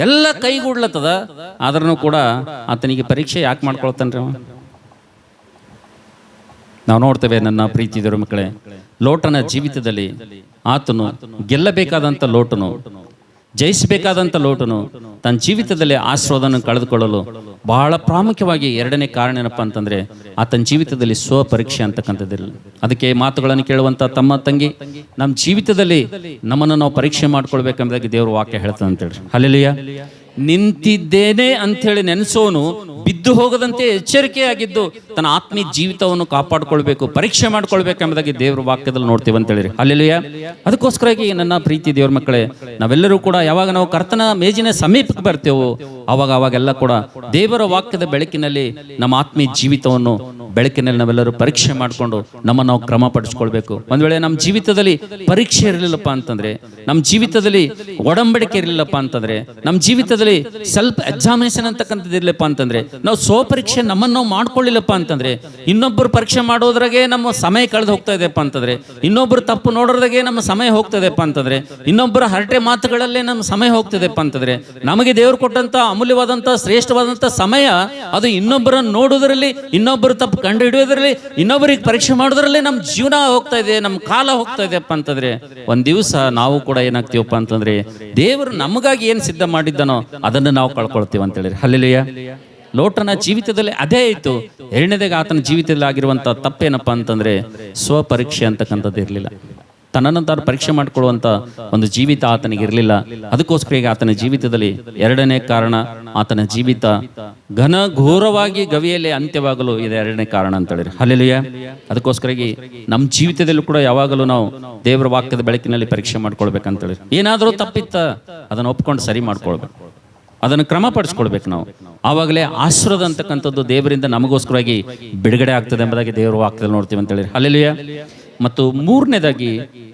ಎಲ್ಲ ಕೈಗೂಡ್ಲತ್ತದ. ಆದ್ರೂ ಕೂಡ ಆತನಿಗೆ ಪರೀಕ್ಷೆ ಯಾಕೆ ಮಾಡ್ಕೊಳ್ತಾನ್ರಿ? ನಾವು ನೋಡ್ತೇವೆ, ನನ್ನ ಪ್ರೀತಿದರ ಮಕ್ಕಳೇ, ಲೋಟನ ಜೀವಿತದಲ್ಲಿ ಆತನು ಗೆಲ್ಲಬೇಕಾದಂತ ಲೋಟನು, ಜಯಿಸಬೇಕಾದಂತ ಲೋಟನು ತನ್ನ ಜೀವಿತದಲ್ಲಿ ಆಶೀರ್ವಾದವನ್ನು ಕಳೆದುಕೊಳ್ಳಲು ಬಹಳ ಪ್ರಾಮುಖ್ಯವಾಗಿ 2ನೇ ಕಾರಣ ಏನಪ್ಪಾ ಅಂತಂದ್ರೆ ಆತನ ಜೀವಿತದಲ್ಲಿ ಸ್ವಪರೀಕ್ಷೆ ಅಂತಕ್ಕಂಥದ್ದಿಲ್ಲ. ಅದಕ್ಕೆ ಮಾತುಗಳನ್ನು ಕೇಳುವಂತ ತಮ್ಮ ತಂಗಿ, ನಮ್ಮ ಜೀವಿತದಲ್ಲಿ ನಮ್ಮನ್ನು ನಾವು ಪರೀಕ್ಷೆ ಮಾಡ್ಕೊಳ್ಬೇಕೆಂಬುದಾಗಿ ದೇವರು ವಾಕ್ಯ ಹೇಳ್ತಾನೆ ಅಂತ ಹೇಳಿ. ಹಲ್ಲೆಲೂಯಾ. ನಿಂತಿದ್ದೇನೆ ಅಂಥೇಳಿ ನೆನೆಸೋನು ಬಿದ್ದು ಹೋಗದಂತೆ ಎಚ್ಚರಿಕೆಯಾಗಿದ್ದು ತನ್ನ ಆತ್ಮೀಯ ಜೀವಿತವನ್ನು ಕಾಪಾಡ್ಕೊಳ್ಬೇಕು, ಪರೀಕ್ಷೆ ಮಾಡ್ಕೊಳ್ಬೇಕೆಂಬುದಾಗಿ ದೇವರ ವಾಕ್ಯದಲ್ಲಿ ನೋಡ್ತೀವಿ ಅಂತ ಹೇಳಿರಿ. ಹಲ್ಲೆಲೂಯಾ. ಅದಕ್ಕೋಸ್ಕರವಾಗಿ ನನ್ನ ಪ್ರೀತಿ ದೇವರ ಮಕ್ಕಳೇ, ನಾವೆಲ್ಲರೂ ಕೂಡ ಯಾವಾಗ ನಾವು ಕರ್ತನ ಮೇಜಿನ ಸಮೀಪಕ್ಕೆ ಬರ್ತೇವೋ ಅವಾಗೆಲ್ಲ ಕೂಡ ದೇವರ ವಾಕ್ಯದ ಬೆಳಕಿನಲ್ಲಿ ನಮ್ಮ ಆತ್ಮೀಯ ಜೀವಿತವನ್ನು ಬೆಳಕಿನಲ್ಲಿ ನಾವೆಲ್ಲರೂ ಪರೀಕ್ಷೆ ಮಾಡಿಕೊಂಡು ನಮ್ಮನ್ನು ನಾವು ಕ್ರಮಪಡಿಸ್ಕೊಳ್ಬೇಕು. ಒಂದ್ ವೇಳೆ ನಮ್ಮ ಜೀವಿತದಲ್ಲಿ ಪರೀಕ್ಷೆ ಇರಲಿಲ್ಲಪ್ಪ ಅಂತಂದ್ರೆ, ನಮ್ಮ ಜೀವಿತದಲ್ಲಿ ಒಡಂಬಡಿಕೆ ಇರಲಿಲ್ಲಪ್ಪ ಅಂತಂದ್ರೆ, ನಮ್ಮ ಜೀವಿತದಲ್ಲಿ ಸೆಲ್ಫ್ ಎಕ್ಸಾಮಿನೇಷನ್ ಅಂತಕ್ಕಂಥದ್ದು ಇರಲಿಲ್ಲಪ್ಪ ಅಂತಂದ್ರೆ, ನಾವು ಸ್ವಪರೀಕ್ಷೆ ನಮ್ಮನ್ನು ನಾವು ಮಾಡ್ಕೊಳ್ಳಿಲ್ಲಪ್ಪ ಅಂತಂದ್ರೆ, ಇನ್ನೊಬ್ಬರು ಪರೀಕ್ಷೆ ಮಾಡೋದ್ರಾಗೆ ನಮ್ಮ ಸಮಯ ಕಳೆದು ಹೋಗ್ತಾ ಇದೆಯಪ್ಪ ಅಂತಂದ್ರೆ, ಇನ್ನೊಬ್ಬರು ತಪ್ಪು ನೋಡೋದ್ರಾಗೆ ನಮ್ಮ ಸಮಯ ಹೋಗ್ತದೆಪ್ಪ ಅಂತಂದ್ರೆ, ಇನ್ನೊಬ್ಬರ ಹರಟೆ ಮಾತುಗಳಲ್ಲೇ ನಮ್ಮ ಸಮಯ ಹೋಗ್ತದೆಪ್ಪ ಅಂತಂದ್ರೆ, ನಮಗೆ ದೇವರು ಕೊಟ್ಟಂತ ಅಮೂಲ್ಯವಾದಂಥ ಶ್ರೇಷ್ಠವಾದಂಥ ಸಮಯ ಅದು ಇನ್ನೊಬ್ಬರನ್ನು ನೋಡೋದ್ರಲ್ಲಿ, ಇನ್ನೊಬ್ಬರು ತಪ್ಪು ಕಂಡು ಹಿಡಿಯೋದ್ರಲ್ಲಿ, ಇನ್ನೊಬ್ಬರಿಗೆ ಪರೀಕ್ಷೆ ಮಾಡೋದ್ರಲ್ಲಿ ನಮ್ಮ ಜೀವನ ಹೋಗ್ತಾ ಇದೆ, ನಮ್ಮ ಕಾಲ ಹೋಗ್ತಾ ಇದೆಯಪ್ಪ ಅಂತಂದ್ರೆ ಒಂದ್ ದಿವಸ ನಾವು ಕೂಡ ಏನಾಗ್ತೀವಪ್ಪ ಅಂತಂದ್ರೆ ದೇವರು ನಮಗಾಗಿ ಏನು ಸಿದ್ಧ ಮಾಡಿದ್ದಾನೋ ಅದನ್ನು ನಾವು ಕಳ್ಕೊಳ್ತೀವಿ ಅಂತ ಹೇಳಿರಿ. ಹಲ್ಲೆಲೂಯಾ. ಲೋಟನ ಜೀವಿತದಲ್ಲಿ ಅದೇ ಆಯಿತು. ಎರಡನೇದಾಗಿ ಆತನ ಜೀವಿತದಲ್ಲಿ ಆಗಿರುವಂಥ ತಪ್ಪೇನಪ್ಪ ಅಂತಂದ್ರೆ ಸ್ವಪರೀಕ್ಷೆ ಅಂತಕ್ಕಂಥದ್ದು ಇರಲಿಲ್ಲ. ತನ್ನನ್ನು ತಾನು ಪರೀಕ್ಷೆ ಮಾಡಿಕೊಳ್ಳುವಂಥ ಒಂದು ಜೀವಿತ ಆತನಿಗೆ ಇರಲಿಲ್ಲ. ಅದಕ್ಕೋಸ್ಕರ ಈಗ ಆತನ ಜೀವಿತದಲ್ಲಿ ಎರಡನೇ ಕಾರಣ, ಆತನ ಜೀವಿತ ಘನಘೋರವಾಗಿ ಗವಿಯಲ್ಲಿ ಅಂತ್ಯವಾಗಲು ಇದೆ ಎರಡನೇ ಕಾರಣ ಅಂತ ಹೇಳಿರಿ. ಹಲ್ಲೆಲೂಯಾ. ಅದಕ್ಕೋಸ್ಕರ ನಮ್ಮ ಜೀವಿತದಲ್ಲೂ ಕೂಡ ಯಾವಾಗಲೂ ನಾವು ದೇವರ ವಾಕ್ಯದ ಬೆಳಕಿನಲ್ಲಿ ಪರೀಕ್ಷೆ ಮಾಡ್ಕೊಳ್ಬೇಕಂತ ಹೇಳಿ. ಏನಾದರೂ ತಪ್ಪಿತ್ತ ಅದನ್ನು ಒಪ್ಕೊಂಡು ಸರಿ ಮಾಡ್ಕೊಳ್ಬೇಕು, ಅದನ್ನು ಕ್ರಮಪಡಿಸ್ಕೊಳ್ಬೇಕು ನಾವು. ಆವಾಗಲೇ ಆಶೀರ್ವಾದ ಅಂತಕ್ಕಂಥದ್ದು ದೇವರಿಂದ ನಮಗೋಸ್ಕರವಾಗಿ ಬಿಡುಗಡೆ ಆಗ್ತದೆ ಎಂಬುದಾಗಿ ದೇವರ ವಾಕ್ಯದಲ್ಲಿ ನೋಡ್ತೀವಿ ಅಂತ ಹೇಳಿ. ಹಲ್ಲೆಲೂಯಾ. ಮತ್ತು ಮೂರನೇದಾಗಿ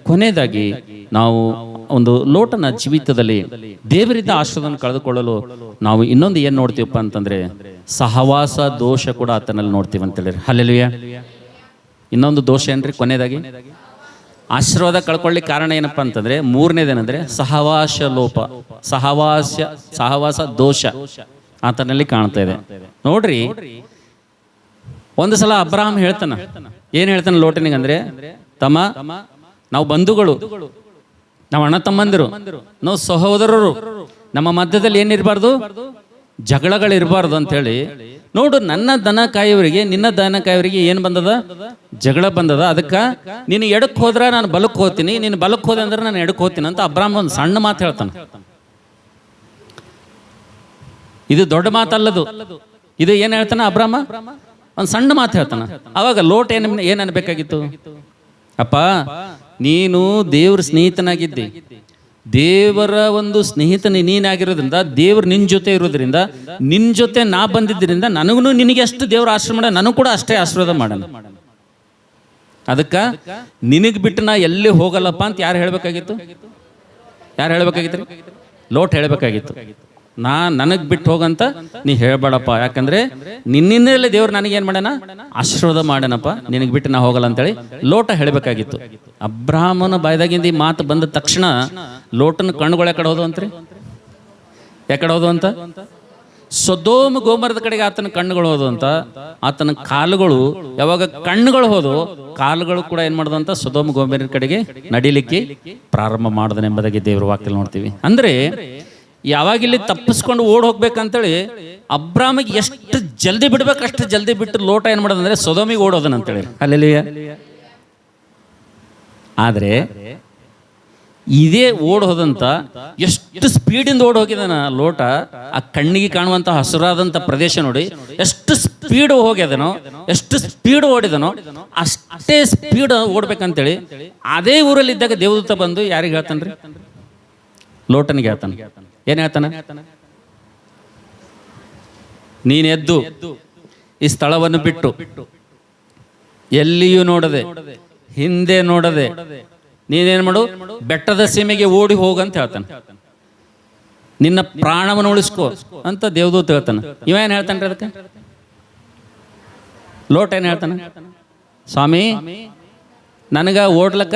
ಕೊನೆಯದಾಗಿ ನಾವು ಒಂದು ಲೋಟನ ಜೀವಿತದಲ್ಲಿ ದೇವರಿಂದ ಆಶೀರ್ವಾದವನ್ನು ಕಳೆದುಕೊಳ್ಳಲು ನಾವು ಇನ್ನೊಂದು ಏನು ನೋಡ್ತೀವಪ್ಪ ಅಂತಂದ್ರೆ ಸಹವಾಸ ದೋಷ ಕೂಡ ಆತನಲ್ಲಿ ನೋಡ್ತೀವಿ ಅಂತ ಹೇಳಿ. ಹಲ್ಲೆಲೂಯಾ. ಇನ್ನೊಂದು ದೋಷ ಏನ್ರಿ ಕೊನೆಯದಾಗಿ ಆಶೀರ್ವಾದ ಕಳ್ಕೊಳ್ಳಿಕ್ಕೆ ಕಾರಣ ಏನಪ್ಪ ಅಂತಂದ್ರೆ ಮೂರನೇದೇನಂದ್ರೆ ಸಹವಾಸ ಲೋಪ, ಸಹವಾಸ ದೋಷ ಆತನಲ್ಲಿ ಕಾಣ್ತಾ ಇದೆ. ನೋಡ್ರಿ, ಒಂದು ಸಲ ಅಬ್ರಹಾಮ್ ಹೇಳ್ತಾನ, ಏನ್ ಹೇಳ್ತಾನೆ ಲೋಟನಿಗೆ ಅಂದ್ರೆ, ತಮ್ಮ ನಾವು ಬಂಧುಗಳು, ನಾವು ಅಣ್ಣ ತಮ್ಮಂದಿರು, ನಾವು ಸಹೋದರರು, ನಮ್ಮ ಮಧ್ಯದಲ್ಲಿ ಏನಿರಬಾರ್ದು, ಜಗಳಗಳಿರಬಾರ್ದು ಅಂತ ಹೇಳಿ. ನೋಡು, ನನ್ನ ದನ ಕಾಯೋರಿಗೆ ನಿನ್ನ ದನ ಕಾಯೋರಿಗೆ ಏನು ಬಂದದ, ಜಗಳ ಬಂದದ. ಅದಕ್ಕೆ ನೀನು ಎಡಕ್ಕೆ ಹೋದ್ರೆ ನಾನು ಬಲಕ್ಕೆ ಹೋಗ್ತೀನಿ, ನೀನು ಬಲಕ್ಕೆ ಹೋದೆ ಅಂದ್ರೆ ನಾನು ಎಡಕ್ಕೆ ಹೋಗ್ತೀನಿ ಅಂತ ಅಬ್ರಾಹ್ಮ ಒಂದು ಸಣ್ಣ ಮಾತು ಹೇಳ್ತಾನೆ. ಇದು ದೊಡ್ಡ ಮಾತಲ್ಲದು. ಇದು ಏನು ಹೇಳ್ತಾನೆ ಅಬ್ರಾಹ್ಮ, ಒಂದು ಸಣ್ಣ ಮಾತು ಹೇಳ್ತಾನ. ಅವಾಗ ಲೋಟ ಏನ್ ಅನ್ಬೇಕಾಗಿತ್ತು, ಅಪ್ಪ ನೀನು ದೇವ್ರ ಸ್ನೇಹಿತನಾಗಿದ್ದಿ, ದೇವರ ಒಂದು ಸ್ನೇಹಿತನ ನೀನಾಗಿರೋದ್ರಿಂದ, ದೇವ್ರು ನಿನ್ನ ಜೊತೆ ಇರೋದ್ರಿಂದ, ನಿನ್ನ ಜೊತೆ ನಾ ಬಂದಿದ್ದರಿಂದ ನನಗೂ ನಿನಗೆ ಎಷ್ಟು ದೇವ್ರ ಆಶೀರ್ವಾದ ಮಾಡ, ನನಗೂ ಕೂಡ ಅಷ್ಟೇ ಆಶೀರ್ವಾದ ಮಾಡೋಣ. ಅದಕ್ಕೆ ನಿನಗೆ ಬಿಟ್ಟು ನಾ ಎಲ್ಲಿ ಹೋಗಲ್ಲಪ್ಪ ಅಂತ ಯಾರು ಹೇಳ್ಬೇಕಾಗಿತ್ತು, ಲೋಟ್ ಹೇಳ್ಬೇಕಾಗಿತ್ತು. ನನಗೆ ಬಿಟ್ಟು ಹೋಗಂತ ನೀ ಹೇಳ್ಬೇಡಪ್ಪ, ಯಾಕಂದ್ರೆ ನಿನ್ನಿಂದಲೇ ದೇವ್ರು ನನಗೇನು ಮಾಡೋಣ, ಆಶೀರ್ವಾದ ಮಾಡೋಣಪ್ಪ, ನಿನಗೆ ಬಿಟ್ಟು ನಾ ಹೋಗಲ್ಲ ಅಂತೇಳಿ ಲೋಟ ಹೇಳಬೇಕಾಗಿತ್ತು. ಅಬ್ರಾಹ್ಮನ ಬಾಯ್ದಾಗಿಂದ ಈ ಮಾತು ಬಂದ ತಕ್ಷಣ ಲೋಟನ ಕಣ್ಣುಗಳು ಯಾಕಡೆ ಹೋದು ಅಂತ್ರಿ, ಯಾಕಡೆ ಹೋದು ಅಂತ, ಸೊದೋಮ ಗೋಮರದ ಕಡೆಗೆ ಆತನ ಕಣ್ಣುಗಳು ಹೋದು ಅಂತ. ಆತನ ಕಾಲುಗಳು ಯಾವಾಗ ಕಣ್ಣುಗಳು ಹೋದು, ಕಾಲುಗಳು ಕೂಡ ಏನ್ ಮಾಡೋದು ಅಂತ, ಸೊದೋಮ ಗೋಮರದ ಕಡೆಗೆ ನಡಿಲಿಕ್ಕೆ ಪ್ರಾರಂಭ ಮಾಡಿದನೆ ಎಂಬುದಾಗಿ ದೇವರ ವಾಕ್ಯದಲ್ಲಿ ನೋಡ್ತೀವಿ. ಅಂದ್ರೆ ಯಾವಾಗ ಇಲ್ಲಿ ತಪ್ಪಿಸ್ಕೊಂಡು ಓಡ್ ಹೋಗ್ಬೇಕಂತೇಳಿ ಅಬ್ರಾಮಿಗೆ ಎಷ್ಟು ಜಲ್ದಿ ಬಿಡ್ಬೇಕು ಅಷ್ಟು ಜಲ್ದಿ ಬಿಟ್ಟು ಲೋಟ ಏನ್ ಮಾಡೋದಂದ್ರೆ ಸೊದೋಮಿಗೆ ಓಡೋದನಂತೇಳಿ. ಹಲ್ಲೆಲೂಯಾ. ಆದ್ರೆ ಇದೇ ಓಡ್ ಹೋದಂತ ಎಷ್ಟು ಸ್ಪೀಡಿಂದ ಓಡ್ ಹೋಗಿದಾನ ಲೋಟ, ಆ ಕಣ್ಣಿಗೆ ಕಾಣುವಂತ ಹಸುರಾದಂತ ಪ್ರದೇಶ ನೋಡಿ ಎಷ್ಟು ಸ್ಪೀಡ್ ಹೋಗ್ಯದನೋ, ಎಷ್ಟು ಸ್ಪೀಡ್ ಓಡಿದನೋ ಅಷ್ಟೇ ಸ್ಪೀಡ್ ಓಡ್ಬೇಕಂತೇಳಿ ಅದೇ ಊರಲ್ಲಿ ಇದ್ದಾಗ ದೇವದೂತ ಬಂದು ಯಾರಿಗೆ ಹೇಳ್ತಾನ್ರಿ, ಲೋಟನಿಗೆ ಹೇಳ್ತಾನೆ. ಏನ್ ಹೇಳ್ತಾನ, ನೀನ್ ಎದ್ದು ಈ ಸ್ಥಳವನ್ನು ಬಿಟ್ಟು ಎಲ್ಲಿಯೂ ನೋಡದೆ, ಹಿಂದೆ ನೋಡದೆ ನೀನೇನ್ ಮಾಡು, ಬೆಟ್ಟದ ಸೀಮೆಗೆ ಓಡಿ ಹೋಗಂತ ಹೇಳ್ತಾನೆ. ನಿನ್ನ ಪ್ರಾಣವನ್ನು ಉಳಿಸ್ಕೋ ಅಂತ ದೇವದೂತ ಹೇಳ್ತಾನೆ. ಇವ ಏನ್ ಹೇಳ್ತಾನೆ ಅದಕ್ಕೆ, ಲೋಟ ಏನ್ ಹೇಳ್ತಾನೆ, ಸ್ವಾಮಿ ನನಗ ಓಡ್ಲಕ್ಕ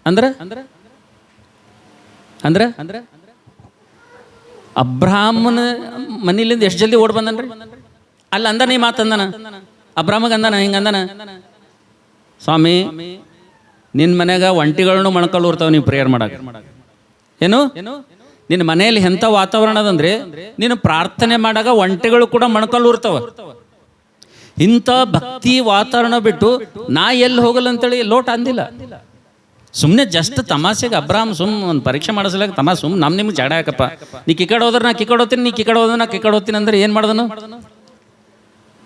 ಅಂದ್ರ ಅಬ್ರಾಹ್ಮನ ಮನೇಲಿಂದ ಎಷ್ಟು ಜಲ್ದಿ ಓಡ್ ಬಂದನ್ರಿ. ಅಲ್ಲ ಅಂದನ ಈ ಮಾತಂದನ, ಅಬ್ರಾಹ್ಮಗೆ ಅಂದನ, ಹಿಂಗ ಅಂದನ, ಸ್ವಾಮಿ ನಿನ್ನ ಮನ್ಯಾಗ ಒಂಟಿಗಳನ್ನು ಮೊಣಕಲ್ಲು ಇರ್ತಾವ, ನೀವು ಪ್ರೇಯರ್ ಮಾಡಾಕ. ಏನು ನಿನ್ನ ಮನೆಯಲ್ಲಿ ಎಂಥ ವಾತಾವರಣ ಅದಂದ್ರೆ ನೀನು ಪ್ರಾರ್ಥನೆ ಮಾಡಾಗ ಒಂಟಿಗಳು ಕೂಡ ಮೊಣಕಲ್ಲು ಇರ್ತಾವ. ಇಂಥ ಭಕ್ತಿ ವಾತಾವರಣ ಬಿಟ್ಟು ನಾ ಎಲ್ಲಿ ಹೋಗಲ್ಲ ಅಂತೇಳಿ ಲೋಟ ಅಂದಿಲ್ಲ. ಸುಮ್ಮನೆ ಜಸ್ಟ್ ತಮಾಷೆಗೆ ಅಬ್ರಾಹ್ಮ್ ಒಂದು ಪರೀಕ್ಷೆ ಮಾಡಿಸ್ಲಾಕ ತಮಾಷೆ ನಿಮ್ಗೆ ಜಡ ಯಾಕಪ್ಪ, ನೀ ಕಿಕಡೆ ಹೋದ್ರೆ ನಾ ಕಿಕಡೆ ಹೋಗ್ತೀನಿ, ನೀ ಕಿಕಡೆ ಹೋದ್ರೆ ನಾ ಕಿಕಡೆ ಹೋಗ್ತೀನಿ ಅಂದ್ರೆ ಏನು ಮಾಡ್ದನು,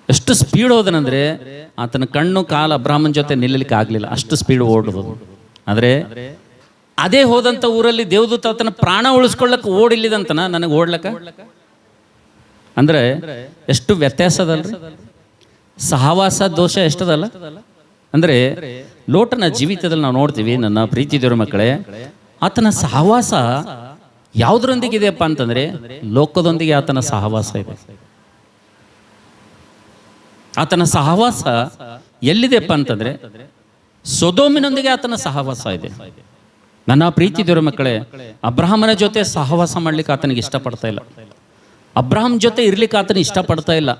ಎಷ್ಟು ಸ್ಪೀಡ್ ಹೋದನಂದ್ರೆ ಆತನ ಕಣ್ಣು ಕಾಲು ಅಬ್ರಾಹ್ಮನ್ ಜೊತೆ ನಿಲ್ಲಲಿಕ್ಕೆ ಆಗಲಿಲ್ಲ, ಅಷ್ಟು ಸ್ಪೀಡ್ ಓಡೋದು. ಆದರೆ ಅದೇ ಹೋದಂಥ ಊರಲ್ಲಿ ದೇವದೂತ ಆತನ ಪ್ರಾಣ ಉಳಿಸ್ಕೊಳ್ಳಕ್ಕೆ ಓಡಿಲ್ಲಿದಂತನ ನನಗೆ ಓಡ್ಲಕ್ಕ. ಅಂದ್ರೆ ಎಷ್ಟು ವ್ಯತ್ಯಾಸ ಅದಲ್ರಿ, ಸಹವಾಸ ದೋಷ ಎಷ್ಟದಲ್ಲ. ಅಂದ್ರೆ ಲೋಟನ ಜೀವಿತದಲ್ಲಿ ನಾವು ನೋಡ್ತೀವಿ, ನನ್ನ ಪ್ರೀತಿ ದೇವರ ಮಕ್ಕಳೇ, ಆತನ ಸಹವಾಸ ಯಾವುದರೊಂದಿಗೆ ಇದೆಯಪ್ಪ ಅಂತಂದ್ರೆ ಲೋಕದೊಂದಿಗೆ ಆತನ ಸಹವಾಸ ಇದೆ. ಆತನ ಸಹವಾಸ ಎಲ್ಲಿದೆಪ್ಪ ಅಂತಂದ್ರೆ ಸೊದೋಮಿನೊಂದಿಗೆ ಆತನ ಸಹವಾಸ ಇದೆ. ನನ್ನ ಪ್ರೀತಿ ದೇವರ ಮಕ್ಕಳೇ, ಅಬ್ರಹಾಮನ ಜೊತೆ ಸಹವಾಸ ಮಾಡ್ಲಿಕ್ಕೆ ಆತನಿಗೆ ಇಷ್ಟಪಡ್ತಾ ಇಲ್ಲ. ಅಬ್ರಾಹಂ ಜೊತೆ ಇರ್ಲಿಕ್ಕೆ ಆತನ ಇಷ್ಟಪಡ್ತಾ ಇಲ್ಲ.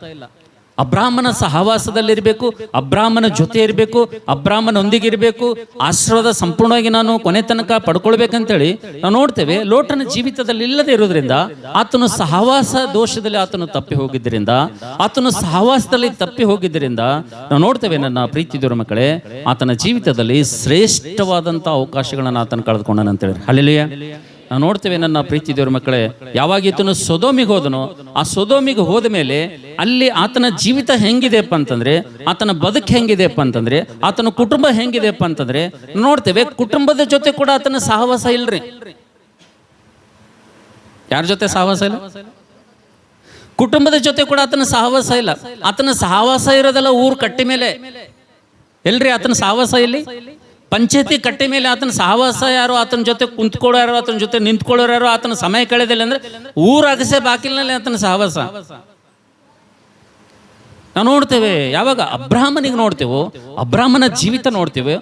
ಅಬ್ರಾಹ್ಮನ ಸಹವಾಸದಲ್ಲಿರಬೇಕು, ಅಬ್ರಾಹ್ಮನ ಜೊತೆ ಇರಬೇಕು, ಅಬ್ರಾಹ್ಮನೊಂದಿಗೆ ಇರಬೇಕು, ಆಶೀರ್ವಾದ ಸಂಪೂರ್ಣವಾಗಿ ನಾನು ಕೊನೆ ತನಕ ಪಡ್ಕೊಳ್ಬೇಕಂತೇಳಿ ನಾವು ನೋಡ್ತೇವೆ. ಲೋಟನ ಜೀವಿತದಲ್ಲಿ ಇಲ್ಲದೆ ಇರೋದ್ರಿಂದ ಆತನು ಸಹವಾಸ ದೋಷದಲ್ಲಿ ಆತನು ತಪ್ಪಿ ಹೋಗಿದ್ದರಿಂದ, ಆತನು ಸಹವಾಸದಲ್ಲಿ ತಪ್ಪಿ ಹೋಗಿದ್ದರಿಂದ ನಾವು ನೋಡ್ತೇವೆ ನನ್ನ ಪ್ರೀತಿದವರ ಮಕ್ಕಳೇ, ಆತನ ಜೀವಿತದಲ್ಲಿ ಶ್ರೇಷ್ಠವಾದಂಥ ಅವಕಾಶಗಳನ್ನು ಆತನು ಕಳೆದುಕೊಂಡನಂತೇಳಿ. ಹಲ್ಲೆಲೂಯಾ. ನಾವು ನೋಡ್ತೇವೆ ನನ್ನ ಪ್ರೀತಿ ದೇವ್ರ ಮಕ್ಕಳೇ, ಯಾವಾಗ ಈತನು ಸೊದೋಮಿಗೆ ಹೋದನೋ, ಆ ಸೊದೋಮಿಗೆ ಹೋದ ಮೇಲೆ ಅಲ್ಲಿ ಆತನ ಜೀವಿತ ಹೆಂಗಿದೆಯಪ್ಪ ಅಂತಂದ್ರೆ, ಆತನ ಬದುಕು ಹೆಂಗಿದೆಯಪ್ಪ ಅಂತಂದ್ರೆ, ಆತನ ಕುಟುಂಬ ಹೆಂಗಿದೆಯಪ್ಪ ಅಂತಂದ್ರೆ ನೋಡ್ತೇವೆ. ಕುಟುಂಬದ ಜೊತೆ ಕೂಡ ಆತನ ಸಹವಾಸ ಇಲ್ರಿ. ಯಾರ ಜೊತೆ ಸಹವಾಸ ಇಲ್ಲ? ಕುಟುಂಬದ ಜೊತೆ ಕೂಡ ಆತನ ಸಹವಾಸ ಇಲ್ಲ. ಆತನ ಸಹವಾಸ ಇರೋದೆಲ್ಲ ಊರು ಕಟ್ಟಿ ಮೇಲೆ. ಎಲ್ರಿ ಆತನ ಸಹವಾಸ ಇಲ್ಲಿ? ಪಂಚಾಯತಿ ಕಟ್ಟೆ ಮೇಲೆ ಆತನ ಸಹವಾಸ ಯಾರು? ಆತನ ಜೊತೆ ಕುಂತ್ಕೊಳ್ಳೋರು, ಆತನ ಜೊತೆ ನಿಂತ್ಕೊಳ್ಳೋರು ಯಾರು? ಆತನ ಸಮಯ ಕಳೆದಿಲ್ಲ ಅಂದ್ರೆ ಊರ ಅಗಸೆ ಬಾಕಿಲಿನಲ್ಲಿ ಆತನ ಸಹವಾಸ ನಾವು ನೋಡ್ತೇವೆ. ಯಾವಾಗ ಅಬ್ರಾಹ್ಮನಿಗೆ ನೋಡ್ತೇವೋ, ಅಬ್ರಾಹ್ಮನ ಜೀವಿತ ನೋಡ್ತೇವೆ,